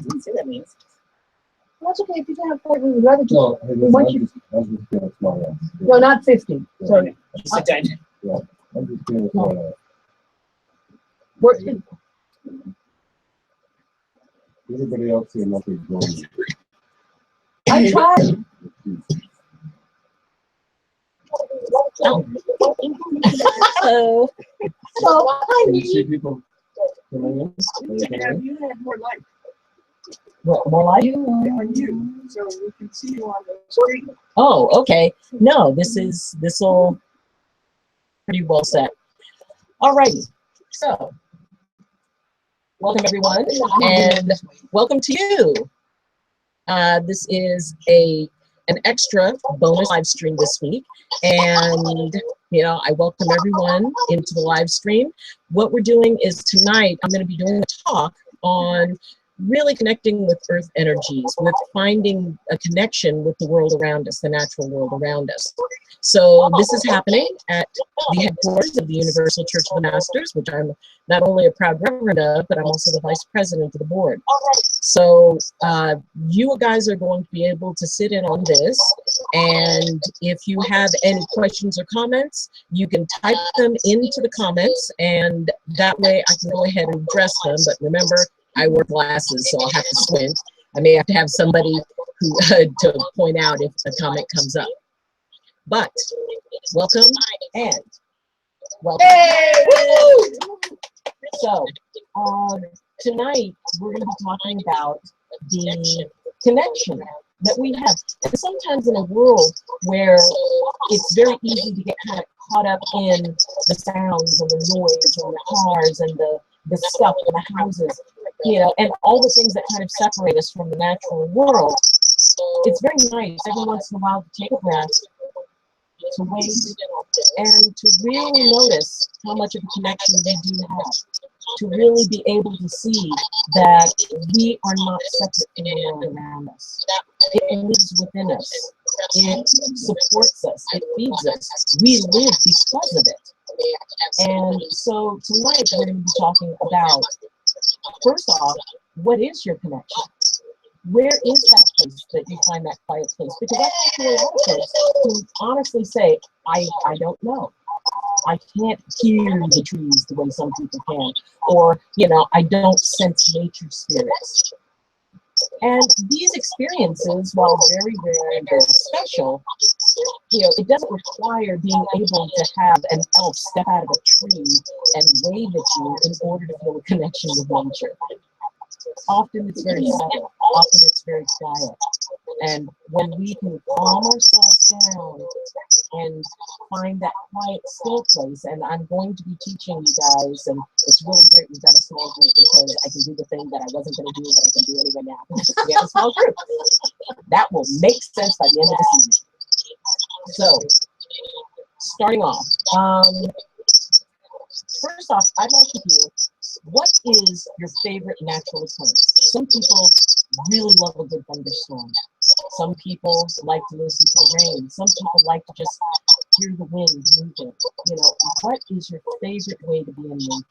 didn't say that means. Well, that's okay. If you can't afford, we would rather just. No, hey, listen, want I'm you. just being a smart ass. No, not 50. Yeah. Sorry. Just sit down. Yeah, I'm just being a smart ass. Everybody else here must be going. I tried. Hello. So, hi. Can you see people coming in? You have more light More like you. on you, so we can see you on the screen. Oh, okay. No, this'll pretty well set. Alrighty. So, welcome everyone, and welcome to you. This is an extra bonus live stream this week, and I welcome everyone into the live stream. What we're doing is tonight I'm going to be doing a talk on really connecting with earth energies, with finding a connection with the world around us, the natural world around us. So this is happening at the headquarters of the Universal Church of the Masters, which I'm not only a proud reverend of, but I'm also the vice president of the board. So you guys are going to be able to sit in on this, and if you have any questions or comments, you can type them into the comments, and that way I can go ahead and address them. But remember, I wear glasses, so I'll have to squint. I may have to have somebody who to point out if a comment comes up. But welcome and welcome. Hey! So tonight we're going to be talking about the connection that we have. And sometimes in a world where it's very easy to get kind of caught up in the sounds and the noise and the cars and the stuff and the houses, and all the things that kind of separate us from the natural world, it's very nice every once in a while to take a breath, to wait, and to really notice how much of a connection we do have, to really be able to see that we are not separate from the world around us. It lives within us. It supports us. It feeds us. We live because of it. And so tonight we're going to be talking about, first off, what is your connection? Where is that place that you find that quiet place? Because I talk to a lot of folks who honestly say, I don't know. I can't hear the trees the way some people can. Or, I don't sense nature spirits. And these experiences, while very rare and very special, it doesn't require being able to have an elf step out of a tree and wave at you in order to feel a connection with nature. Often it's very subtle. Often it's very quiet. And when we can calm ourselves down and find that quiet, still place, and I'm going to be teaching you guys, and it's really great we've got a small group because I can do the thing that I wasn't going to do, but I can do anyway now. We have a small group. That will make sense by the end of this evening. So, starting off, first off, I'd like to hear, what is your favorite natural occurrence? Some people really love a good thunderstorm. Some people like to listen to the rain. Some people like to just hear the wind moving. What is your favorite way to be in nature?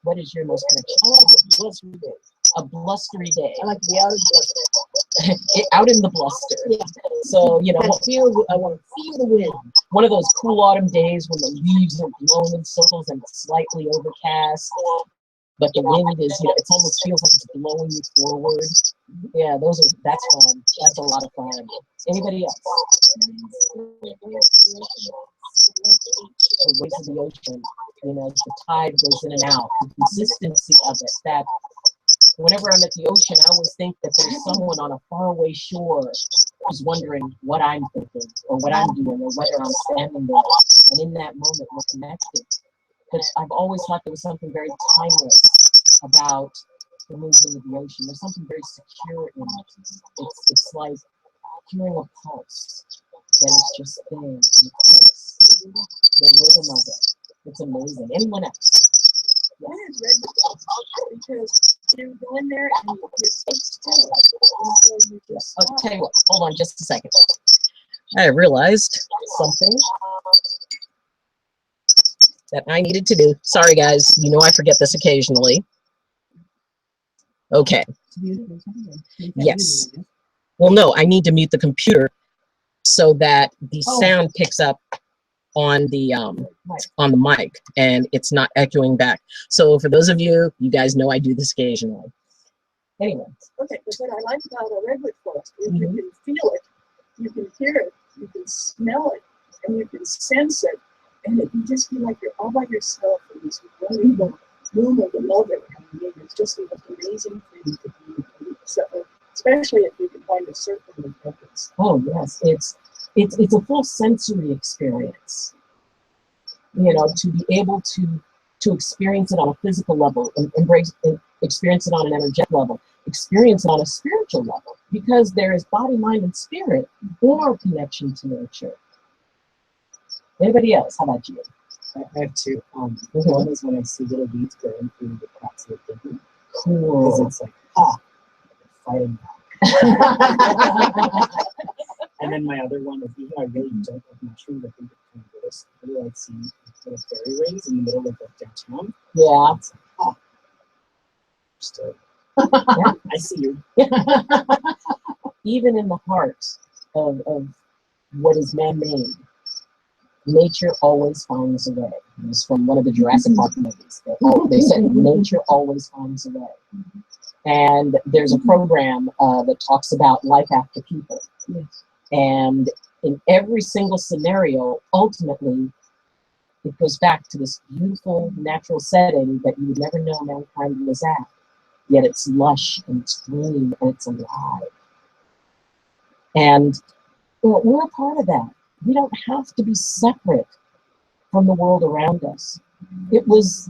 What is your most connection? I like a blustery day. A blustery day. I like to be out in the Out in the bluster. Yeah. So, I want to feel the wind. one of those cool autumn days when the leaves are blown in circles and it's slightly overcast, but the wind is, it almost feels like it's blowing you forward. Yeah, that's fun. That's a lot of fun. Anybody else? The waves of the ocean, the tide goes in and out, the consistency of it, that whenever I'm at the ocean, I always think that there's someone on a faraway shore who's wondering what I'm thinking, or what I'm doing, or whether I'm standing there. And in that moment, we're connected. But I've always thought there was something very timeless about the movement of the ocean. There's something very secure in it. It's like hearing a pulse that is just there in the pulse, the rhythm of it. It's amazing. Anyone else? Yeah, it's red because you go in there and you're still. And so you just I'll tell you what, hold on just a second. I realized something that I needed to do. Sorry guys, I forget this occasionally. Okay, Yes. Well, no, I need to mute the computer so that the sound picks up on the mic and it's not echoing back. So for those of you, you guys know I do this occasionally. Anyway. Okay, but what I like about a redwood forest is you can feel it, you can hear it, you can smell it, and you can sense it, and it can just be like you're all by yourself in this wonderful room of the love it. I mean, it's just an amazing thing to be. So, especially if you can find a circle of purpose. Oh yes, it's a full sensory experience. You know, to be able to experience it on a physical level, and experience it on an energetic level, experience it on a spiritual level, because there is body, mind, and spirit or connection to nature. Anybody else? How about you? I have two. One is when I see little weeds growing through the cracks of the digging. Cool. Because it's like, fighting back. And then my other one is, even though I really don't like mushrooms, I think it's kind of gross. I really like seeing little fairy rings in the middle of like downtown. Yeah. It's like, still. Yeah, I see you. Even in the heart of what is man-made, nature always finds a way. It was from one of the Jurassic Park movies. They said nature always finds a way. And there's a program that talks about life after people. Yes. And in every single scenario, ultimately, it goes back to this beautiful natural setting that you would never know mankind was at. Yet it's lush and it's green and it's alive. And we're a part of that. We don't have to be separate from the world around us. It was,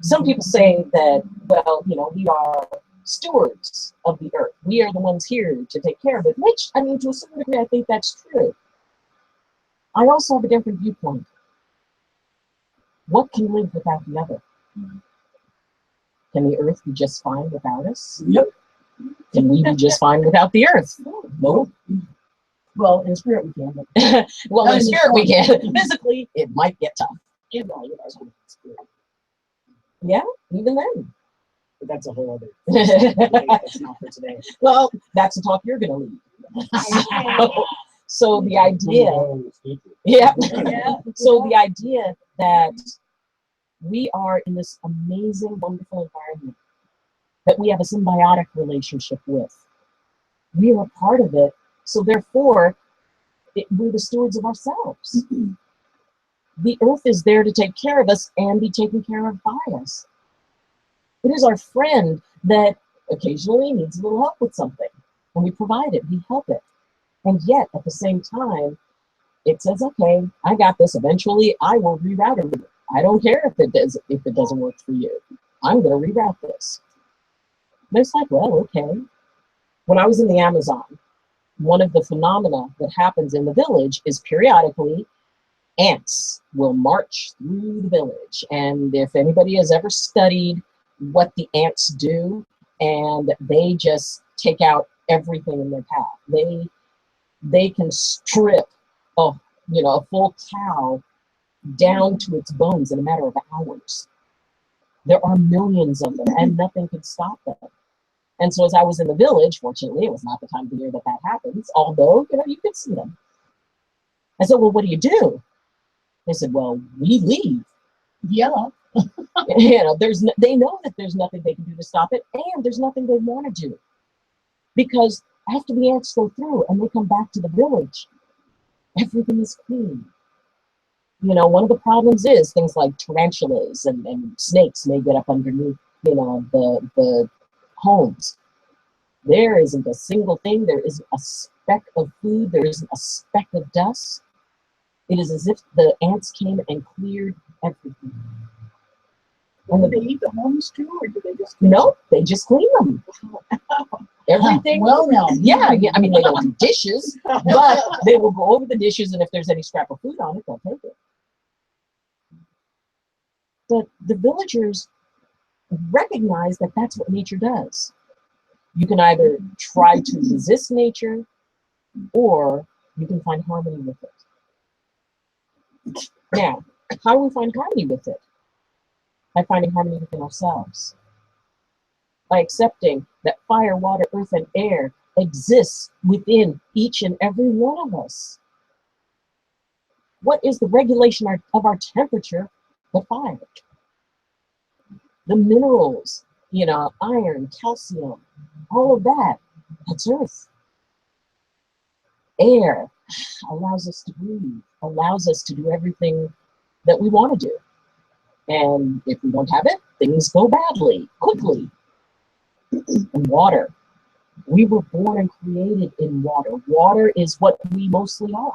some people say that, well, we are stewards of the earth. We are the ones here to take care of it, which, I mean, to a certain degree, I think that's true. I also have a different viewpoint. What can live without the other? Can the earth be just fine without us? Yep. Can we be just fine without the earth? Nope. Well, in spirit we can. But Well, in spirit we can. Physically, it might get tough. Yeah, even then. But that's a whole other that's not for today. Well, that's the talk you're going to lead. So the idea, yeah. So the idea that we are in this amazing, wonderful environment that we have a symbiotic relationship with. We are a part of it, so therefore, we're the stewards of ourselves. The earth is there to take care of us and be taken care of by us. It is our friend that occasionally needs a little help with something, and we provide it, we help it. And yet, at the same time, it says, okay, I got this. Eventually, I will reroute it. I don't care if it doesn't work for you. I'm going to reroute this. And it's like, well, okay. When I was in the Amazon, one of the phenomena that happens in the village is periodically ants will march through the village. And if anybody has ever studied what the ants do, and they just take out everything in their path. They can strip a full cow down to its bones in a matter of hours. There are millions of them, and nothing can stop them. And so as I was in the village, fortunately, it was not the time of the year that happens, although, you could see them. I said, well, what do you do? They said, well, we leave. yeah. They know that there's nothing they can do to stop it, and there's nothing they want to do. Because after the ants go through and they come back to the village, everything is clean. One of the problems is things like tarantulas and snakes may get up underneath, the homes. There isn't a single thing. There isn't a speck of food. There isn't a speck of dust. It is as if the ants came and cleared everything. And do they eat the homes too, or do they just? No, they just clean them. Everything. Well, now. Yeah. I mean, they don't do dishes, but they will go over the dishes, and if there's any scrap of food on it, they'll take it. But the villagers recognize that that's what nature does. You can either try to resist nature, or you can find harmony with it. Now, how do we find harmony with it? By finding harmony within ourselves. by accepting that fire, water, earth, and air exists within each and every one of us. What is the regulation of our temperature but fire? The minerals, iron, calcium, all of that, that's earth. Air allows us to breathe, allows us to do everything that we want to do. And if we don't have it, things go badly, quickly. And water. We were born and created in water. Water is what we mostly are.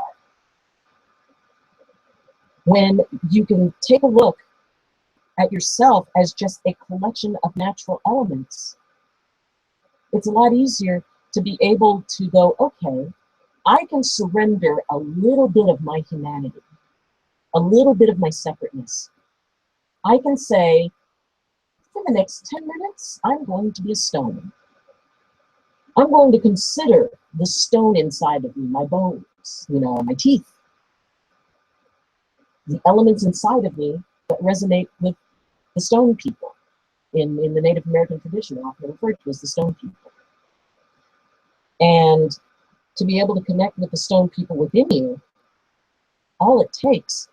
When you can take a look at yourself as just a collection of natural elements, it's a lot easier to be able to go, okay, I can surrender a little bit of my humanity, a little bit of my separateness. I can say, for the next 10 minutes, I'm going to be a stone. I'm going to consider the stone inside of me, my bones, my teeth, the elements inside of me that resonate with the stone people. In the Native American tradition, often referred to as the stone people. And to be able to connect with the stone people within you, all it takes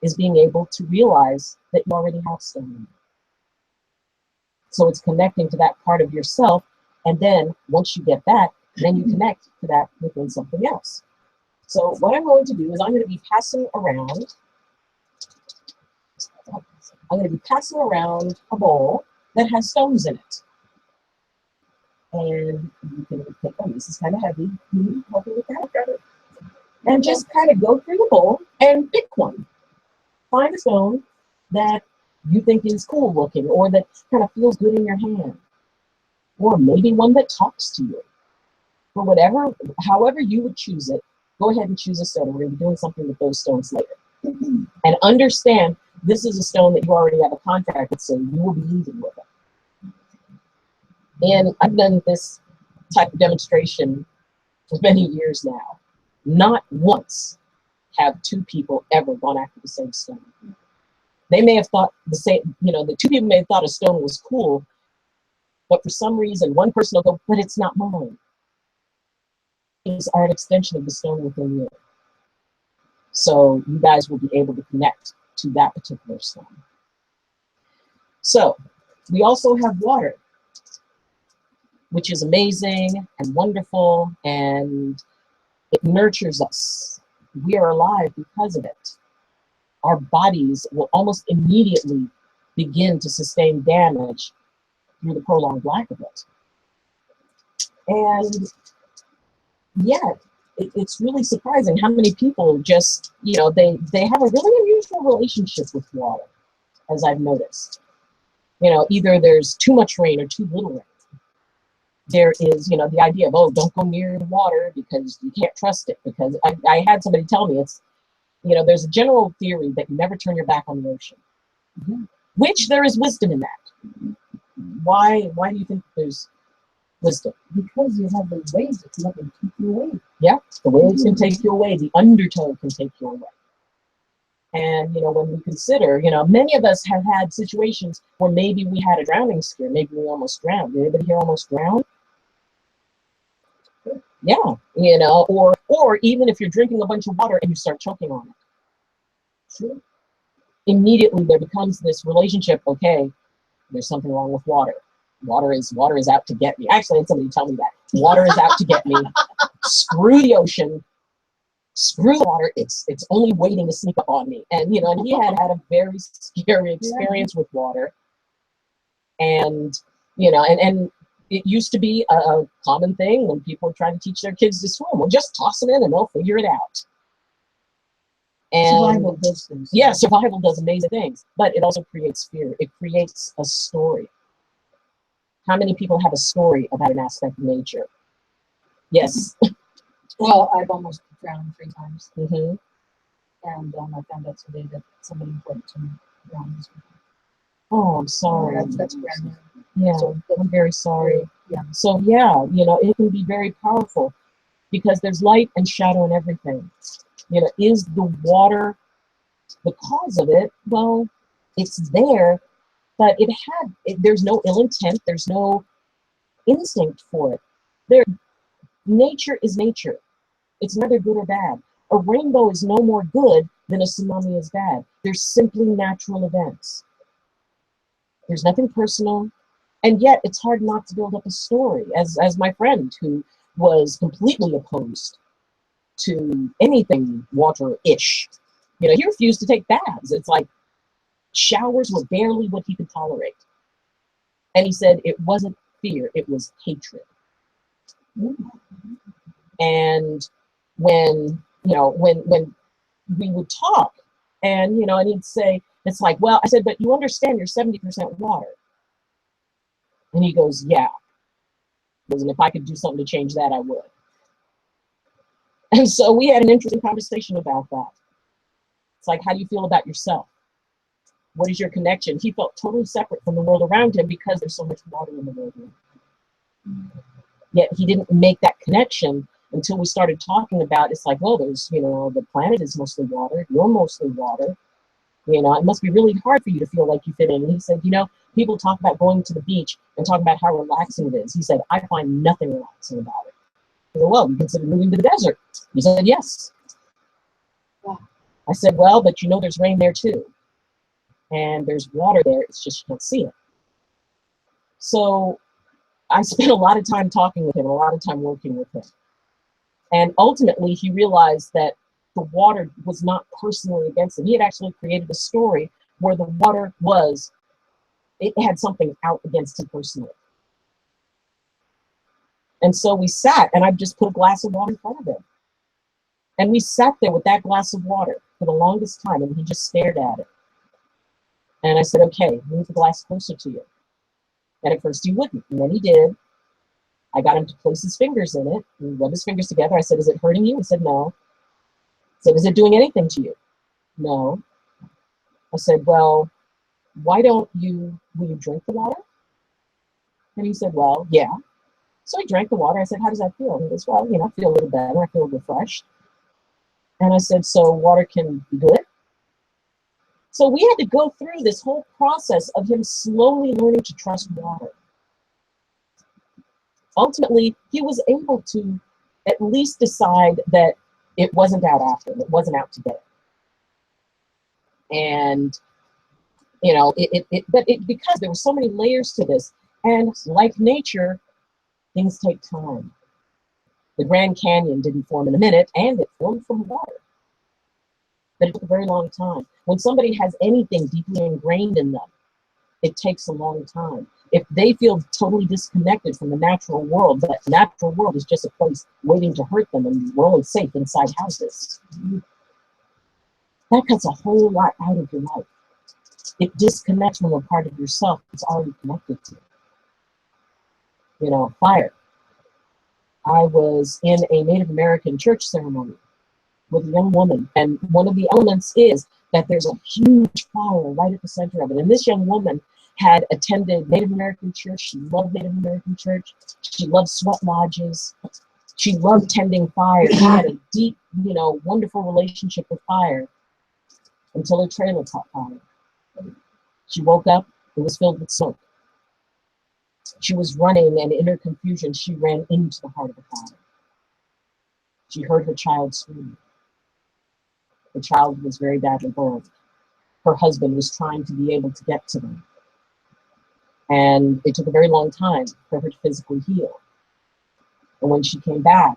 is being able to realize that you already have stone in you. So it's connecting to that part of yourself, and then once you get that, then you connect to that within something else. So what I'm going to do is I'm going to be passing around a bowl that has stones in it. And you can pick them. This is kind of heavy. Can you help me with that? Got it. And just kind of go through the bowl and pick one. Find a stone that you think is cool looking, or that kind of feels good in your hand, or maybe one that talks to you. For whatever, however you would choose it, go ahead and choose a stone. We're going to be doing something with those stones later. And understand this is a stone that you already have a contract with, so you will be using with it. And I've done this type of demonstration for many years now. Not once have two people ever gone after the same stone. They may have thought the same, the two people may have thought a stone was cool, but for some reason, one person will go, but it's not mine. These are an extension of the stone within you. So you guys will be able to connect to that particular stone. So we also have water, which is amazing and wonderful, and it nurtures us. We are alive because of it. Our bodies will almost immediately begin to sustain damage through the prolonged lack of it. And yet, it's really surprising how many people just, they have a really unusual relationship with water, as I've noticed. Either there's too much rain or too little rain. There is, the idea of, oh, don't go near the water because you can't trust it. Because I had somebody tell me there's a general theory that you never turn your back on the ocean, which there is wisdom in that. Why do you think there's wisdom? Because you have the waves that come up and keep you away. Yeah, the waves can take you away. The undertow can take you away. And, when we consider, many of us have had situations where maybe we had a drowning scare. Maybe we almost drowned. Did anybody here almost drown? Yeah, or even if you're drinking a bunch of water and you start choking on it. Sure. Immediately there becomes this relationship, okay, there's something wrong with water. Water is out to get me. Actually, I had somebody tell me that. Water is out to get me. Screw the ocean. Screw water. It's only waiting to sneak up on me. And and he had a very scary experience with water. And and it used to be a common thing when people were trying to teach their kids to swim. Well, just toss them in and they'll figure it out. And Survival does things. yeah, survival does amazing things, but it also creates fear. It creates a story. How many people have a story about an aspect of nature? Yes. Well, I've almost drowned 3 times. Mm-hmm. And I found out today that somebody important to me drowned. Oh, I'm sorry. That's brand new. Yeah, So, I'm very sorry. Yeah. So yeah, it can be very powerful because there's light and shadow and everything. Is the water the cause of it? Well, it's there, but there's no ill intent. There's no instinct for it. Their nature is nature. It's neither good or bad. A rainbow is no more good than a tsunami is bad. They're simply natural events. There's nothing personal, and yet it's hard not to build up a story. As my friend who was completely opposed to anything water-ish, you know, he refused to take baths. It's like showers were barely what he could tolerate. And he said it wasn't fear, it was hatred. And when, you know, when we would talk, and, you know, and he'd say, it's like, well, I said, but you understand you're 70% water. And he goes, yeah. And if I could do something to change that, I would. And so we had an interesting conversation about that. It's like, how do you feel about yourself? What is your connection? He felt totally separate from the world around him because there's so much water in the world. Yet he didn't make that connection until we started talking about, it's like, well, there's, you know, the planet is mostly water. You're mostly water. You know, it must be really hard for you to feel like you fit in. And he said, you know, people talk about going to the beach and talk about how relaxing it is. He said, I find nothing relaxing about it. I said, well, you consider moving to the desert? He said, yes. Wow. I said, well, but you know, there's rain there too. And there's water there. It's just you can't see it. So I spent a lot of time talking with him, a lot of time working with him. And ultimately, he realized that the water was not personally against him. He had actually created a story where the water was, it had something out against him personally. And so we sat, and I just put a glass of water in front of him. And we sat there with that glass of water for the longest time, and he just stared at it. And I said, okay, move the glass closer to you. And at first he wouldn't, and then he did. I got him to place his fingers in it, and rub his fingers together. I said, is it hurting you? He said, no. I said, is it doing anything to you? No. I said, well, why don't you, will you drink the water? And he said, well, yeah. So he drank the water. I said, how does that feel? And he goes, well, you know, I feel a little better. I feel refreshed. And I said, so water can be good? So we had to go through this whole process of him slowly learning to trust water. Ultimately, he was able to at least decide that it wasn't out after him. It wasn't out to get him. And, you know, because there were so many layers to this. And like nature, things take time. The Grand Canyon didn't form in a minute, and it formed from water. But it took a very long time. When somebody has anything deeply ingrained in them, it takes a long time. If they feel totally disconnected from the natural world, that natural world is just a place waiting to hurt them, and we're only safe inside houses. That cuts a whole lot out of your life. It disconnects from a part of yourself it's already connected to. You know, fire. I was in a Native American church ceremony with a young woman, and one of the elements is that there's a huge fire right at the center of it. And this young woman had attended Native American church. She loved Native American church. She loved sweat lodges. She loved tending fire. She had a deep, you know, wonderful relationship with fire until her trailer caught fire. She woke up, it was filled with smoke. She was running, and in her confusion, she ran into the heart of the fire. She heard her child scream. The child was very badly burned. Her husband was trying to be able to get to them. And it took a very long time for her to physically heal. And when she came back,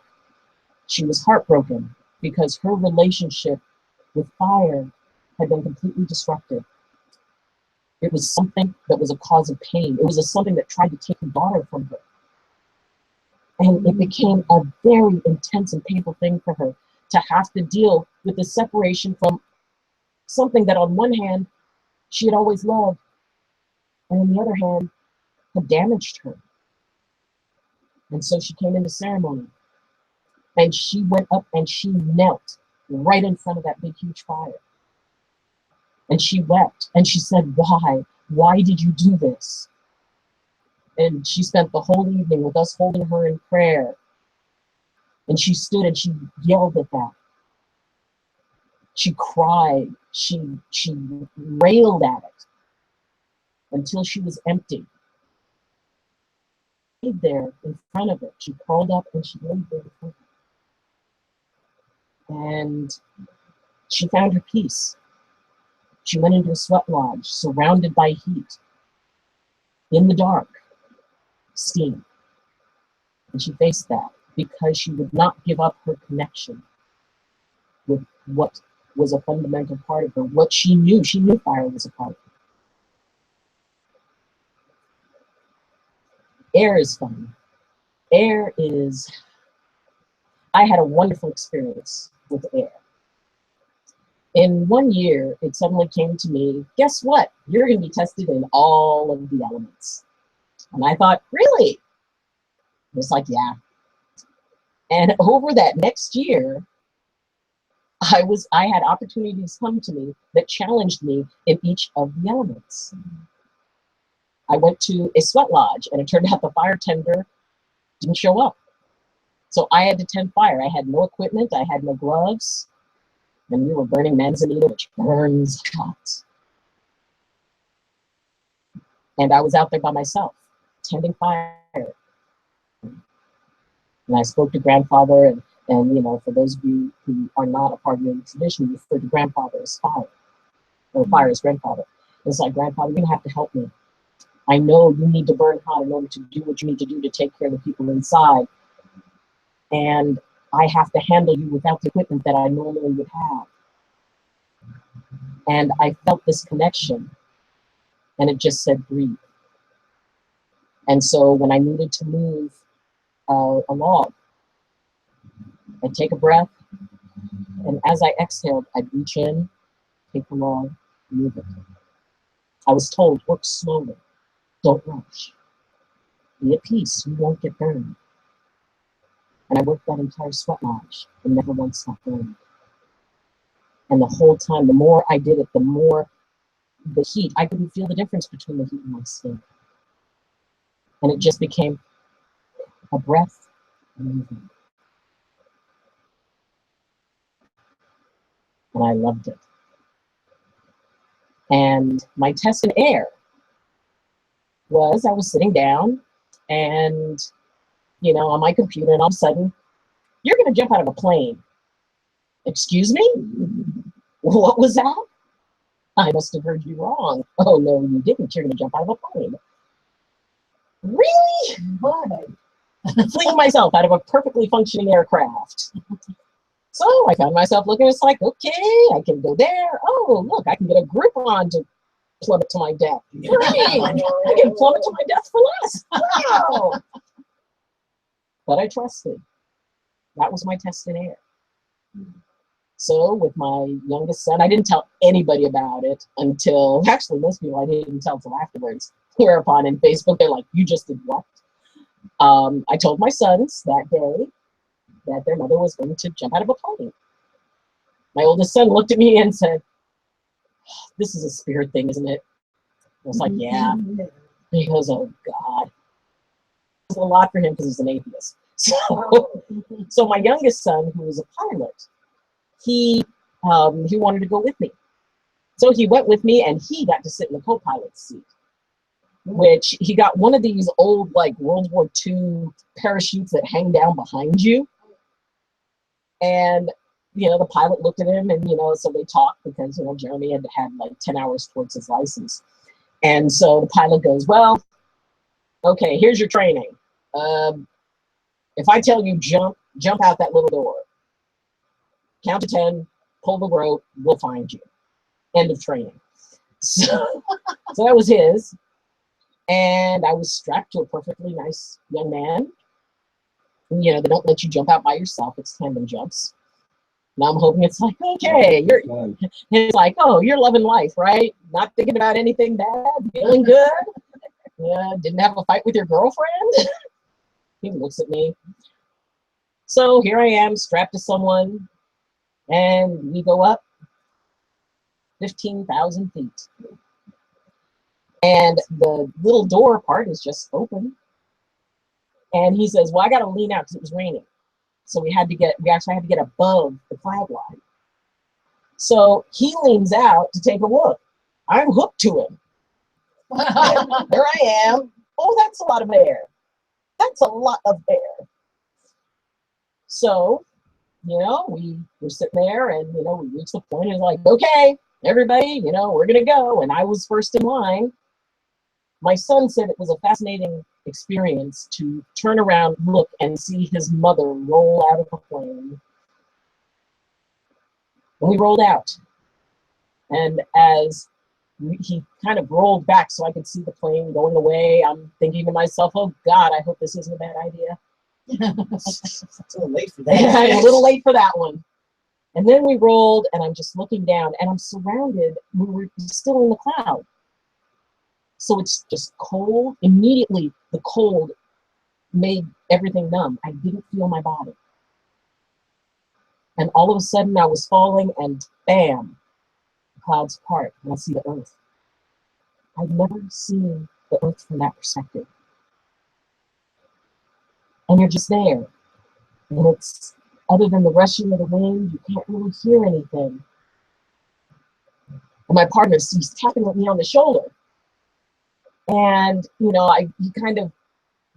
she was heartbroken because her relationship with fire had been completely disrupted. It was something that was a cause of pain. It was something that tried to take her daughter from her. And it became a very intense and painful thing for her to have to deal with the separation from something that on one hand, she had always loved, and on the other hand, had damaged her. And so she came into ceremony, and she went up and she knelt right in front of that big, huge fire. And she wept, and she said, why? Why did you do this? And she spent the whole evening with us holding her in prayer. And she stood and she yelled at that. She cried. She railed at it until she was empty. laid there in front of it. She curled up and she laid there in front of it. And she found her peace. She went into a sweat lodge, surrounded by heat, in the dark, steam. And she faced that because she would not give up her connection with what was a fundamental part of her, what she knew. She knew fire was a part of her. Air is fun. Air is, I had a wonderful experience with air. In 1 year, it suddenly came to me, guess what? You're going to be tested in all of the elements. And I thought, really? It was like, yeah. And over that next year, I had opportunities come to me that challenged me in each of the elements. I went to a sweat lodge, and it turned out the fire tender didn't show up. So I had to tend fire. I had no equipment. I had no gloves. And we were burning manzanita, which burns hot. And I was out there by myself, tending fire. And I spoke to grandfather, and you know, for those of you who are not a part of the tradition, you refer to grandfather as fire, or fire as grandfather. It's like, grandfather, you're gonna have to help me. I know you need to burn hot in order to do what you need to do to take care of the people inside. And I have to handle you without the equipment that I normally would have. And I felt this connection, and it just said, breathe. And so when I needed to move a log, I'd take a breath, and as I exhaled, I'd reach in, take the log, move it. I was told, work slowly, don't rush. Be at peace, you won't get burned. And I worked that entire sweat lodge and never once stopped burning. And the whole time, the more I did it, the more the heat, I couldn't feel the difference between the heat and my skin. And it just became a breath and movement. And I loved it. And my test in air was, I was sitting down and, you know, on my computer, and all of a sudden, you're gonna jump out of a plane. Excuse me? What was that? I must have heard you wrong. Oh, no, you didn't. You're gonna jump out of a plane. Really? Why? Fling myself out of a perfectly functioning aircraft. So I found myself looking, it's like, okay, I can go there. Oh, look, I can get a Groupon to plummet to my death. Great. I can plummet to my death for less. Wow. But I trusted. That was my test in air. So with my youngest son, I didn't tell anybody about it until, actually most people I didn't tell till afterwards. Whereupon in Facebook, they're like, you just did what? I told my sons that day that their mother was going to jump out of a plane. My oldest son looked at me and said, this is a spirit thing, isn't it? I was like, yeah. He goes, oh God. It was a lot for him because he's an atheist. So my youngest son, who was a pilot, he wanted to go with me. So he went with me, and he got to sit in the co-pilot's seat, which he got one of these old, like, World War II parachutes that hang down behind you. And, you know, the pilot looked at him, and, you know, so they talked because, you know, Jeremy had had like 10 hours towards his license. And so the pilot goes, well, okay, here's your training. If I tell you jump out that little door, count to 10, pull the rope, we'll find you. End of training. So that was his. And I was strapped to a perfectly nice young man. You know, they don't let you jump out by yourself. It's tandem jumps. Now I'm hoping it's like, okay, it's like, oh, you're loving life, right? Not thinking about anything bad, feeling good. Yeah, didn't have a fight with your girlfriend. He looks at me. So here I am, strapped to someone, and we go up 15,000 feet. And the little door part is just open. And he says, well, I got to lean out because it was raining. So we actually had to get above the cloud line. So he leans out to take a look. I'm hooked to him. There I am. Oh, that's a lot of air. That's a lot of air. So, we were sitting there and, we reached the point and it's like, okay, everybody, we're going to go. And I was first in line. My son said it was a fascinating experience to turn around, look, and see his mother roll out of the plane. And we rolled out. And as he kind of rolled back so I could see the plane going away, I'm thinking to myself, oh God, I hope this isn't a bad idea. It's a little late for I'm that. a little late for that one. And then we rolled, and I'm just looking down, and I'm surrounded. We were still in the cloud. So it's just cold. Immediately, the cold made everything numb. I didn't feel my body. And all of a sudden, I was falling, and bam, the clouds part, and I see the earth. I'd never seen the earth from that perspective. And you're just there. And it's, other than the rushing of the wind, you can't really hear anything. And my partner, he's tapping me on the shoulder. And, he kind of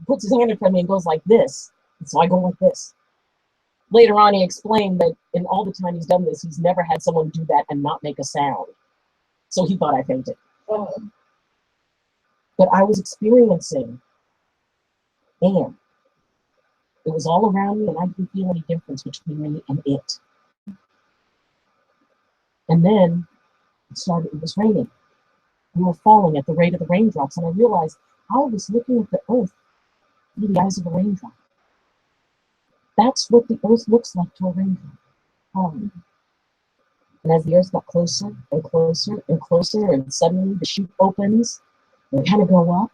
puts his hand in front of me and goes like this. And so I go like this. Later on, he explained that in all the time he's done this, he's never had someone do that and not make a sound. So he thought I fainted. But I was experiencing air. It was all around me, and I didn't feel any difference between me and it. And then it was raining. We were falling at the rate of the raindrops, and I realized I was looking at the earth through the eyes of a raindrop. That's what the earth looks like to a raindrop. And as the earth got closer and closer and closer, and suddenly the chute opens, and we kind of go up,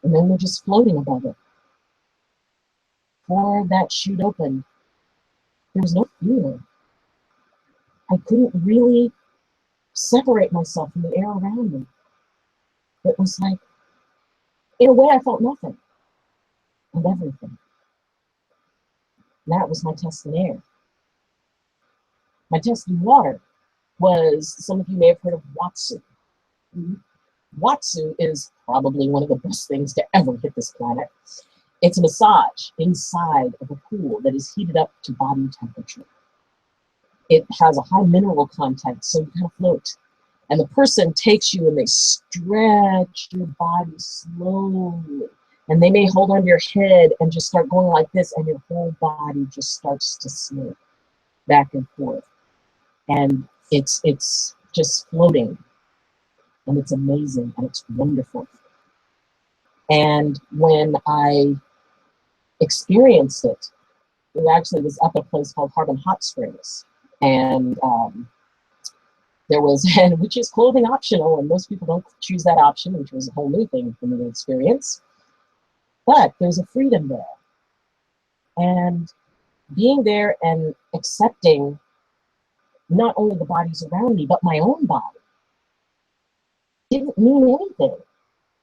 and then we're just floating above it. Before that chute opened, there was no fear. I couldn't really separate myself from the air around me. It was like, in a way, I felt nothing and everything. That was my test in air. My test in water was, some of you may have heard of Watsu. Watsu is probably one of the best things to ever hit this planet. It's a massage inside of a pool that is heated up to body temperature. It has a high mineral content, so you kind of float. And the person takes you and they stretch your body slowly. And they may hold onto your head and just start going like this, and your whole body just starts to slip back and forth. And it's just floating. And it's amazing and it's wonderful. And when I experienced it, it actually was up at a place called Harbin Hot Springs. And there was, and which is clothing optional, and most people don't choose that option, which was a whole new thing for me to experience. But there's a freedom there. And being there and accepting not only the bodies around me, but my own body didn't mean anything.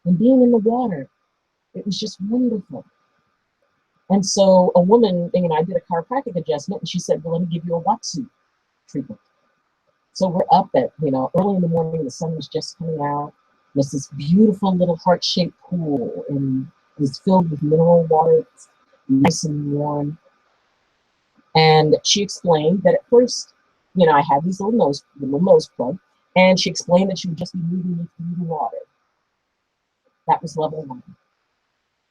And being in the water, it was just wonderful. And so a woman, I did a chiropractic adjustment, and she said, well, let me give you a Watsu treatment. So we're up at, early in the morning, the sun was just coming out. There's this beautiful little heart-shaped pool, and it was filled with mineral water. It's nice and warm. And she explained that at first, I had these little nose plug, and she explained that she would just be moving me through the water. That was level 1.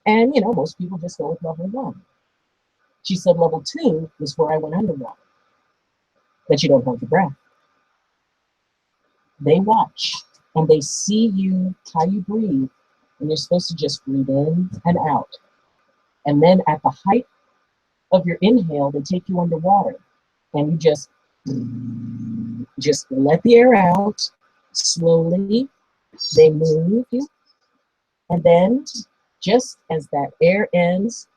And, most people just go with level 1. She said level 2 was where I went underwater. But you don't hold your breath. They watch, and they see you, how you breathe, and you're supposed to just breathe in and out. And then at the height of your inhale, they take you underwater, and you just let the air out slowly. They move you, and then just as that air ends,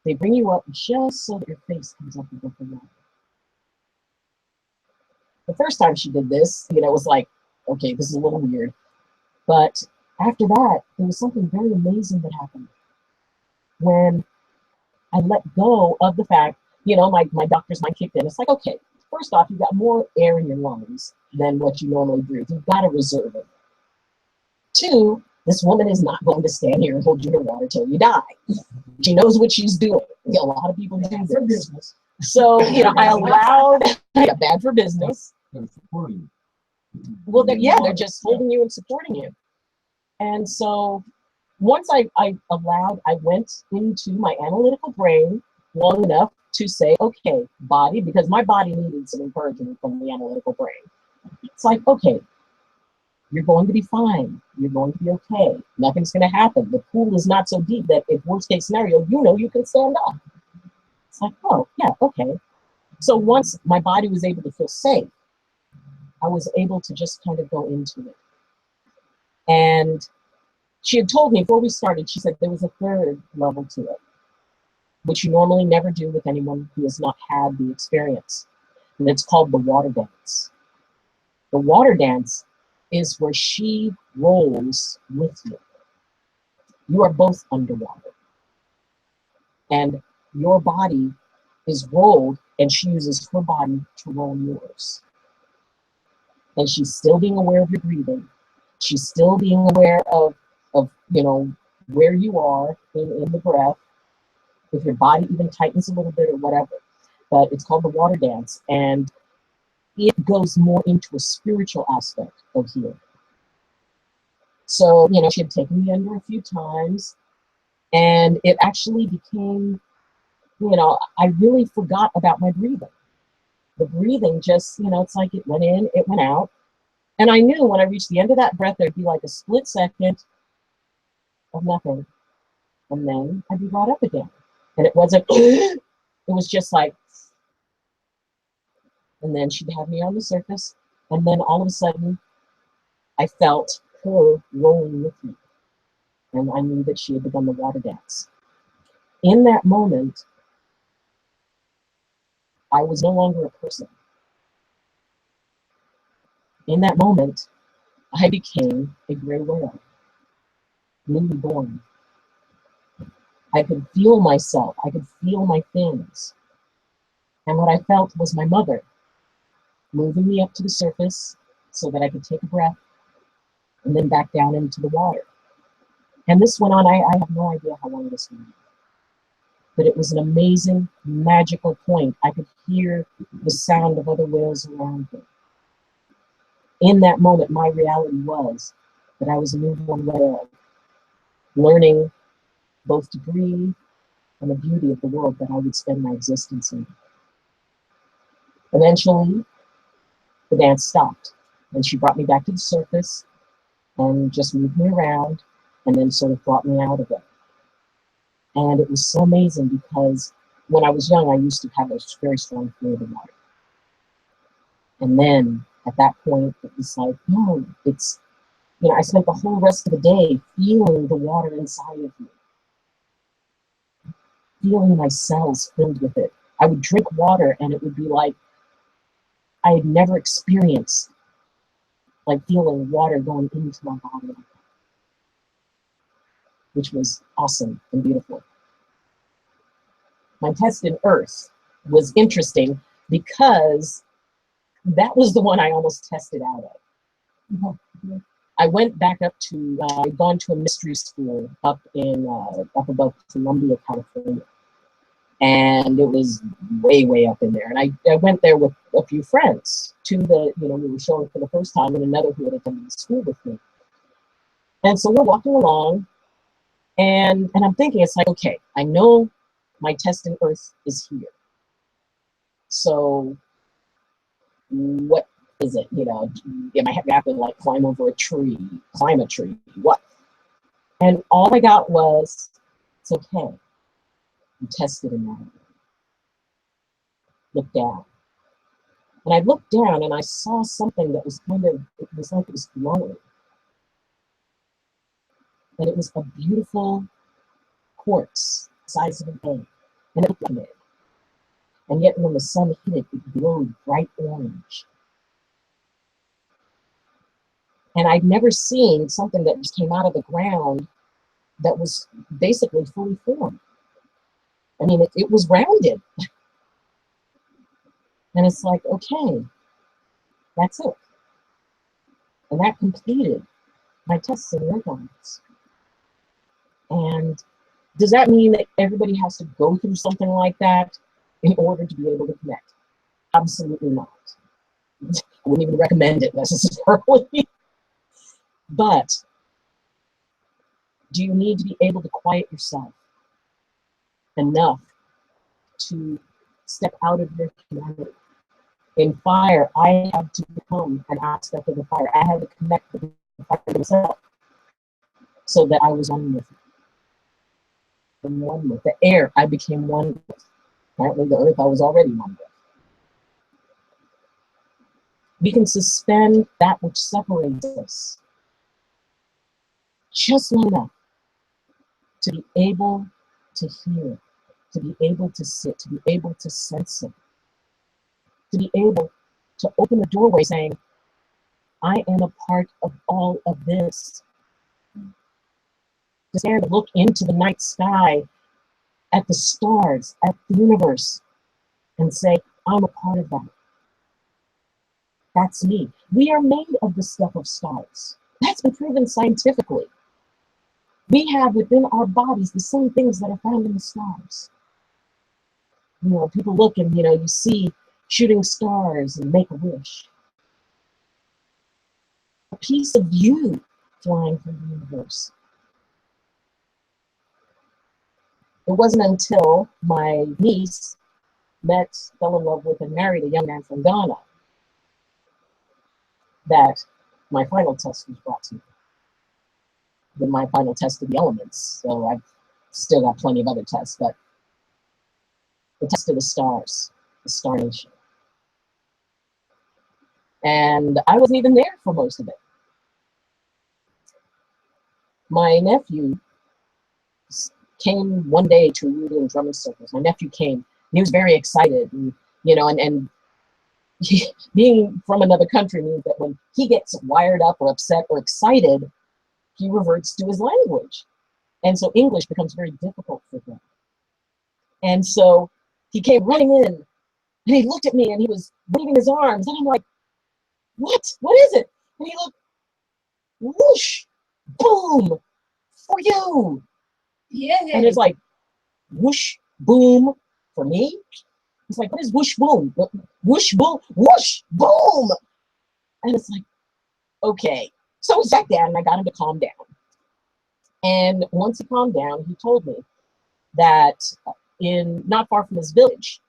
they bring you up just so that your face comes up above the water. The first time she did this, it was like, okay, this is a little weird. But after that, there was something very amazing that happened. When I let go of the fact, my doctor's mind kicked in. It's like, okay, first off, you've got more air in your lungs than what you normally breathe. You've got to reserve it. 2, This woman is not going to stand here and hold you to water till you die. She knows what she's doing. A lot of people do For this. business. So, I allowed, yeah, bad for business. They're supporting you. Well, they're just holding you and supporting you. And so once I went into my analytical brain long enough to say, okay, body, because my body needed some encouragement from the analytical brain. It's like, okay, you're going to be fine. You're going to be okay. Nothing's going to happen. The pool is not so deep that if worst case scenario, you can stand up. It's like, oh, yeah, okay. So once my body was able to feel safe, I was able to just kind of go into it. And she had told me before we started, she said there was a third level to it, which you normally never do with anyone who has not had the experience. And it's called the water dance. The water dance is where she rolls with you. You are both underwater. And your body is rolled, and she uses her body to roll yours. And she's still being aware of your breathing. She's still being aware of where you are in the breath, if your body even tightens a little bit or whatever. But it's called the water dance, and it goes more into a spiritual aspect of healing. So, she had taken me under a few times, and it actually became, I really forgot about my breathing. The breathing just, it's like it went in, it went out. And I knew when I reached the end of that breath, there'd be like a split second of nothing. And then I'd be brought up again. And it wasn't, it was just like, and then she'd have me on the surface. And then all of a sudden, I felt her rolling with me. And I knew that she had begun the water dance. In that moment, I was no longer a person. In that moment, I became a gray whale, newly born. I could feel myself. I could feel my fins. And what I felt was my mother moving me up to the surface so that I could take a breath and then back down into the water. And this went on, I have no idea how long this went on. But it was an amazing, magical point. I could hear the sound of other whales around me. In that moment, my reality was that I was a newborn whale, learning both to breathe and the beauty of the world that I would spend my existence in. Eventually, the dance stopped, and she brought me back to the surface and just moved me around and then sort of brought me out of it. And it was so amazing because when I was young, I used to have a very strong fear of the water. And then at that point, it was like, no, it's, I spent the whole rest of the day feeling the water inside of me, feeling my cells filled with it. I would drink water and it would be like I had never experienced like feeling water going into my body, which was awesome and beautiful. My test in Earth was interesting because that was the one I almost tested out of. I went back up to, I'd gone to a mystery school up above Columbia, California. And it was way, way up in there. And I went there with a few friends, two that, we were showing for the first time, and another who had attended the school with me. And so we're walking along, and I'm thinking, it's like, okay, I know my test in Earth is here. So what is it? Am I have to like climb over a tree, climb a tree, what? And all I got was, it's okay. You tested in that. Look down. And I looked down and I saw something that was it was like it was glowing. And it was a beautiful quartz, the size of an egg. And it looked like an egg. And yet when the sun hit it, it glowed bright orange. And I'd never seen something that just came out of the ground that was basically fully formed. I mean, it was rounded. And it's like, okay, that's it. And that completed my tests and deadlines. And does that mean that everybody has to go through something like that in order to be able to connect? Absolutely not. I wouldn't even recommend it necessarily. But do you need to be able to quiet yourself enough to step out of your humanity? In fire, I had to become an aspect of the fire. I had to connect with the fire itself so that I was one with it. And one with the air, I became one with. Apparently, the earth I was already one with. We can suspend that which separates us just long enough to be able to hear, to be able to sit, to be able to sense it, to be able to open the doorway saying, I am a part of all of this. To stand and look into the night sky, at the stars, at the universe, and say, I'm a part of that. That's me. We are made of the stuff of stars. That's been proven scientifically. We have within our bodies the same things that are found in the stars. You know, people look and, you know, you see shooting stars and make a wish. A piece of you flying through the universe. It wasn't until my niece fell in love with and married a young man from Ghana that my final test was brought to me. Then my final test of the elements, so I've still got plenty of other tests, but the test of the stars, the Star Nation. And I wasn't even there for most of it. My nephew came one day to reading drumming circles. My nephew came, and he was very excited, and you know, and being from another country means that when he gets wired up or upset or excited, he reverts to his language. And so English becomes very difficult for him. And so he came running in, and he looked at me, and he was waving his arms, and I'm like, what? What is it? And he looked, whoosh, boom, for you. Yeah. And it's like, whoosh, boom, for me? It's like, what is whoosh, boom? Whoosh, boom, whoosh, boom. And it's like, okay. So we sat down, and I got him to calm down. And once he calmed down, he told me that not far from his village,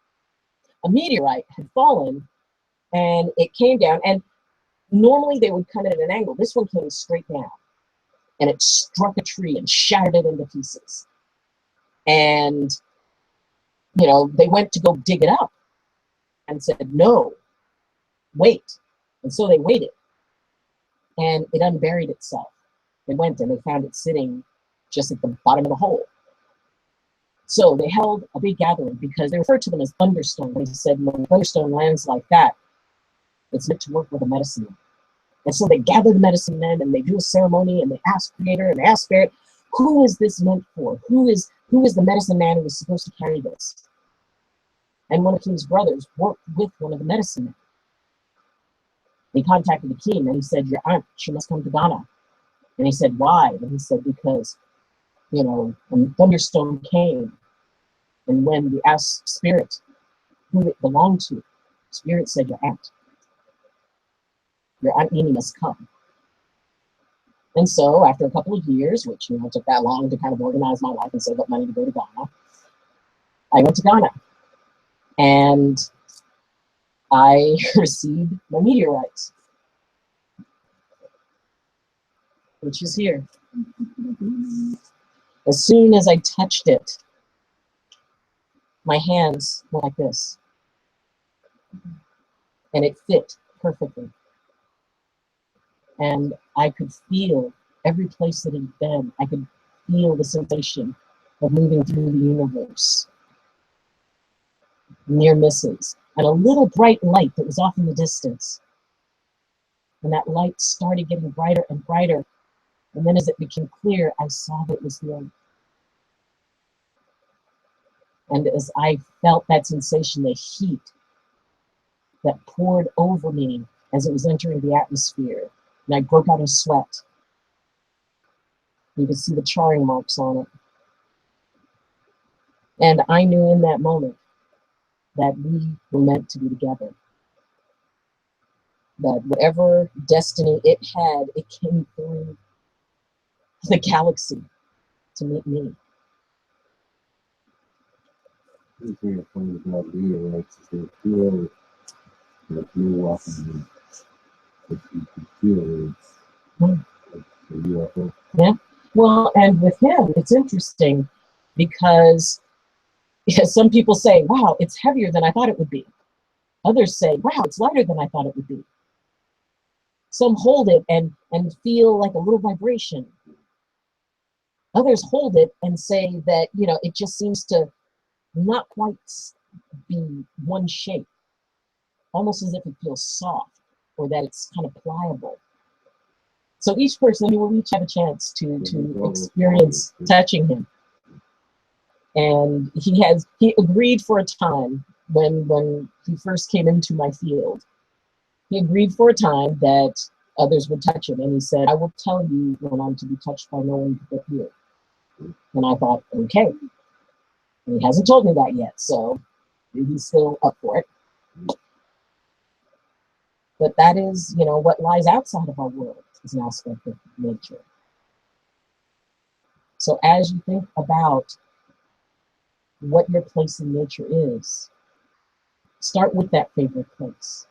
a meteorite had fallen, and it came down. And normally they would come in at an angle. This one came straight down, and it struck a tree and shattered it into pieces. And, you know, they went to go dig it up and said, no, wait. And so they waited, and it unburied itself. They went and they found it sitting just at the bottom of the hole. So they held a big gathering because they referred to them as thunderstone. They said, when thunderstone lands like that, it's meant to work with a medicine man. And so they gathered the medicine men, and they do a ceremony, and they ask Creator and they ask Spirit, who is this meant for? Who is the medicine man who was supposed to carry this? And one of King's brothers worked with one of the medicine men. He contacted the king, and he said, your aunt, she must come to Ghana. And he said, why? And he said, because, you know, when thunderstone came, and when we asked Spirit who it belonged to, Spirit said, your aunt Nini must come. And so after a couple of years, which, you know, took that long to kind of organize my life and save up money to go to Ghana, I went to Ghana, and I received my meteorite, which is here. As soon as I touched it, my hands were like this, and it fit perfectly. And I could feel every place that it had been. I could feel the sensation of moving through the universe. Near misses, and a little bright light that was off in the distance. And that light started getting brighter and brighter. And then as it became clear, I saw that it was the earth. And as I felt that sensation, the heat that poured over me as it was entering the atmosphere, and I broke out in sweat. You could see the charring marks on it. And I knew in that moment that we were meant to be together. That whatever destiny it had, it came through the galaxy to meet me. This thing funny about Leo, like she said, feel like you're walking in, if you can feel it's like a UFO. Yeah. Well, and with him, it's interesting because some people say, wow, it's heavier than I thought it would be. Others say, wow, it's lighter than I thought it would be. Some hold it and feel like a little vibration. Others hold it and say that, you know, it just seems to not quite be one shape, almost as if it feels soft or that it's kind of pliable. So each person, you will each have a chance to experience touching him. And he agreed for a time when he first came into my field. He agreed for a time that others would touch him. And he said, I will tell you when I'm to be touched by no one but you. And I thought, okay. And he hasn't told me that yet, so he's still up for it. But that is, you know, what lies outside of our world is an aspect of nature. So as you think about what your place in nature is, start with that favorite place.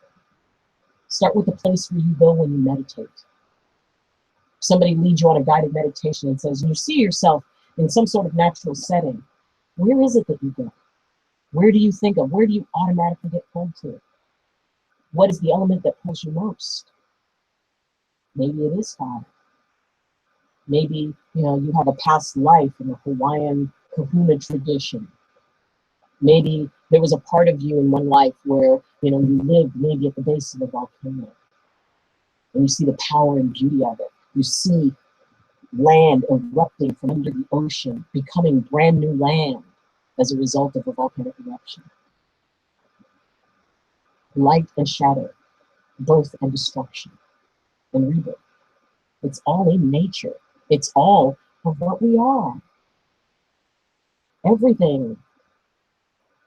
Start with the place where you go when you meditate. Somebody leads you on a guided meditation and says, you see yourself in some sort of natural setting. Where is it that you go? Where do you think of? Where do you automatically get pulled to? What is the element that pulls you most? Maybe it is fire. Maybe, you know, you have a past life in the Hawaiian kahuna tradition. Maybe there was a part of you in one life where, you know, you lived maybe at the base of a volcano. And you see the power and beauty of it. You see land erupting from under the ocean, becoming brand new land as a result of a volcanic eruption. Light and shadow, birth and destruction, and rebirth. It's all in nature. It's all of what we are. Everything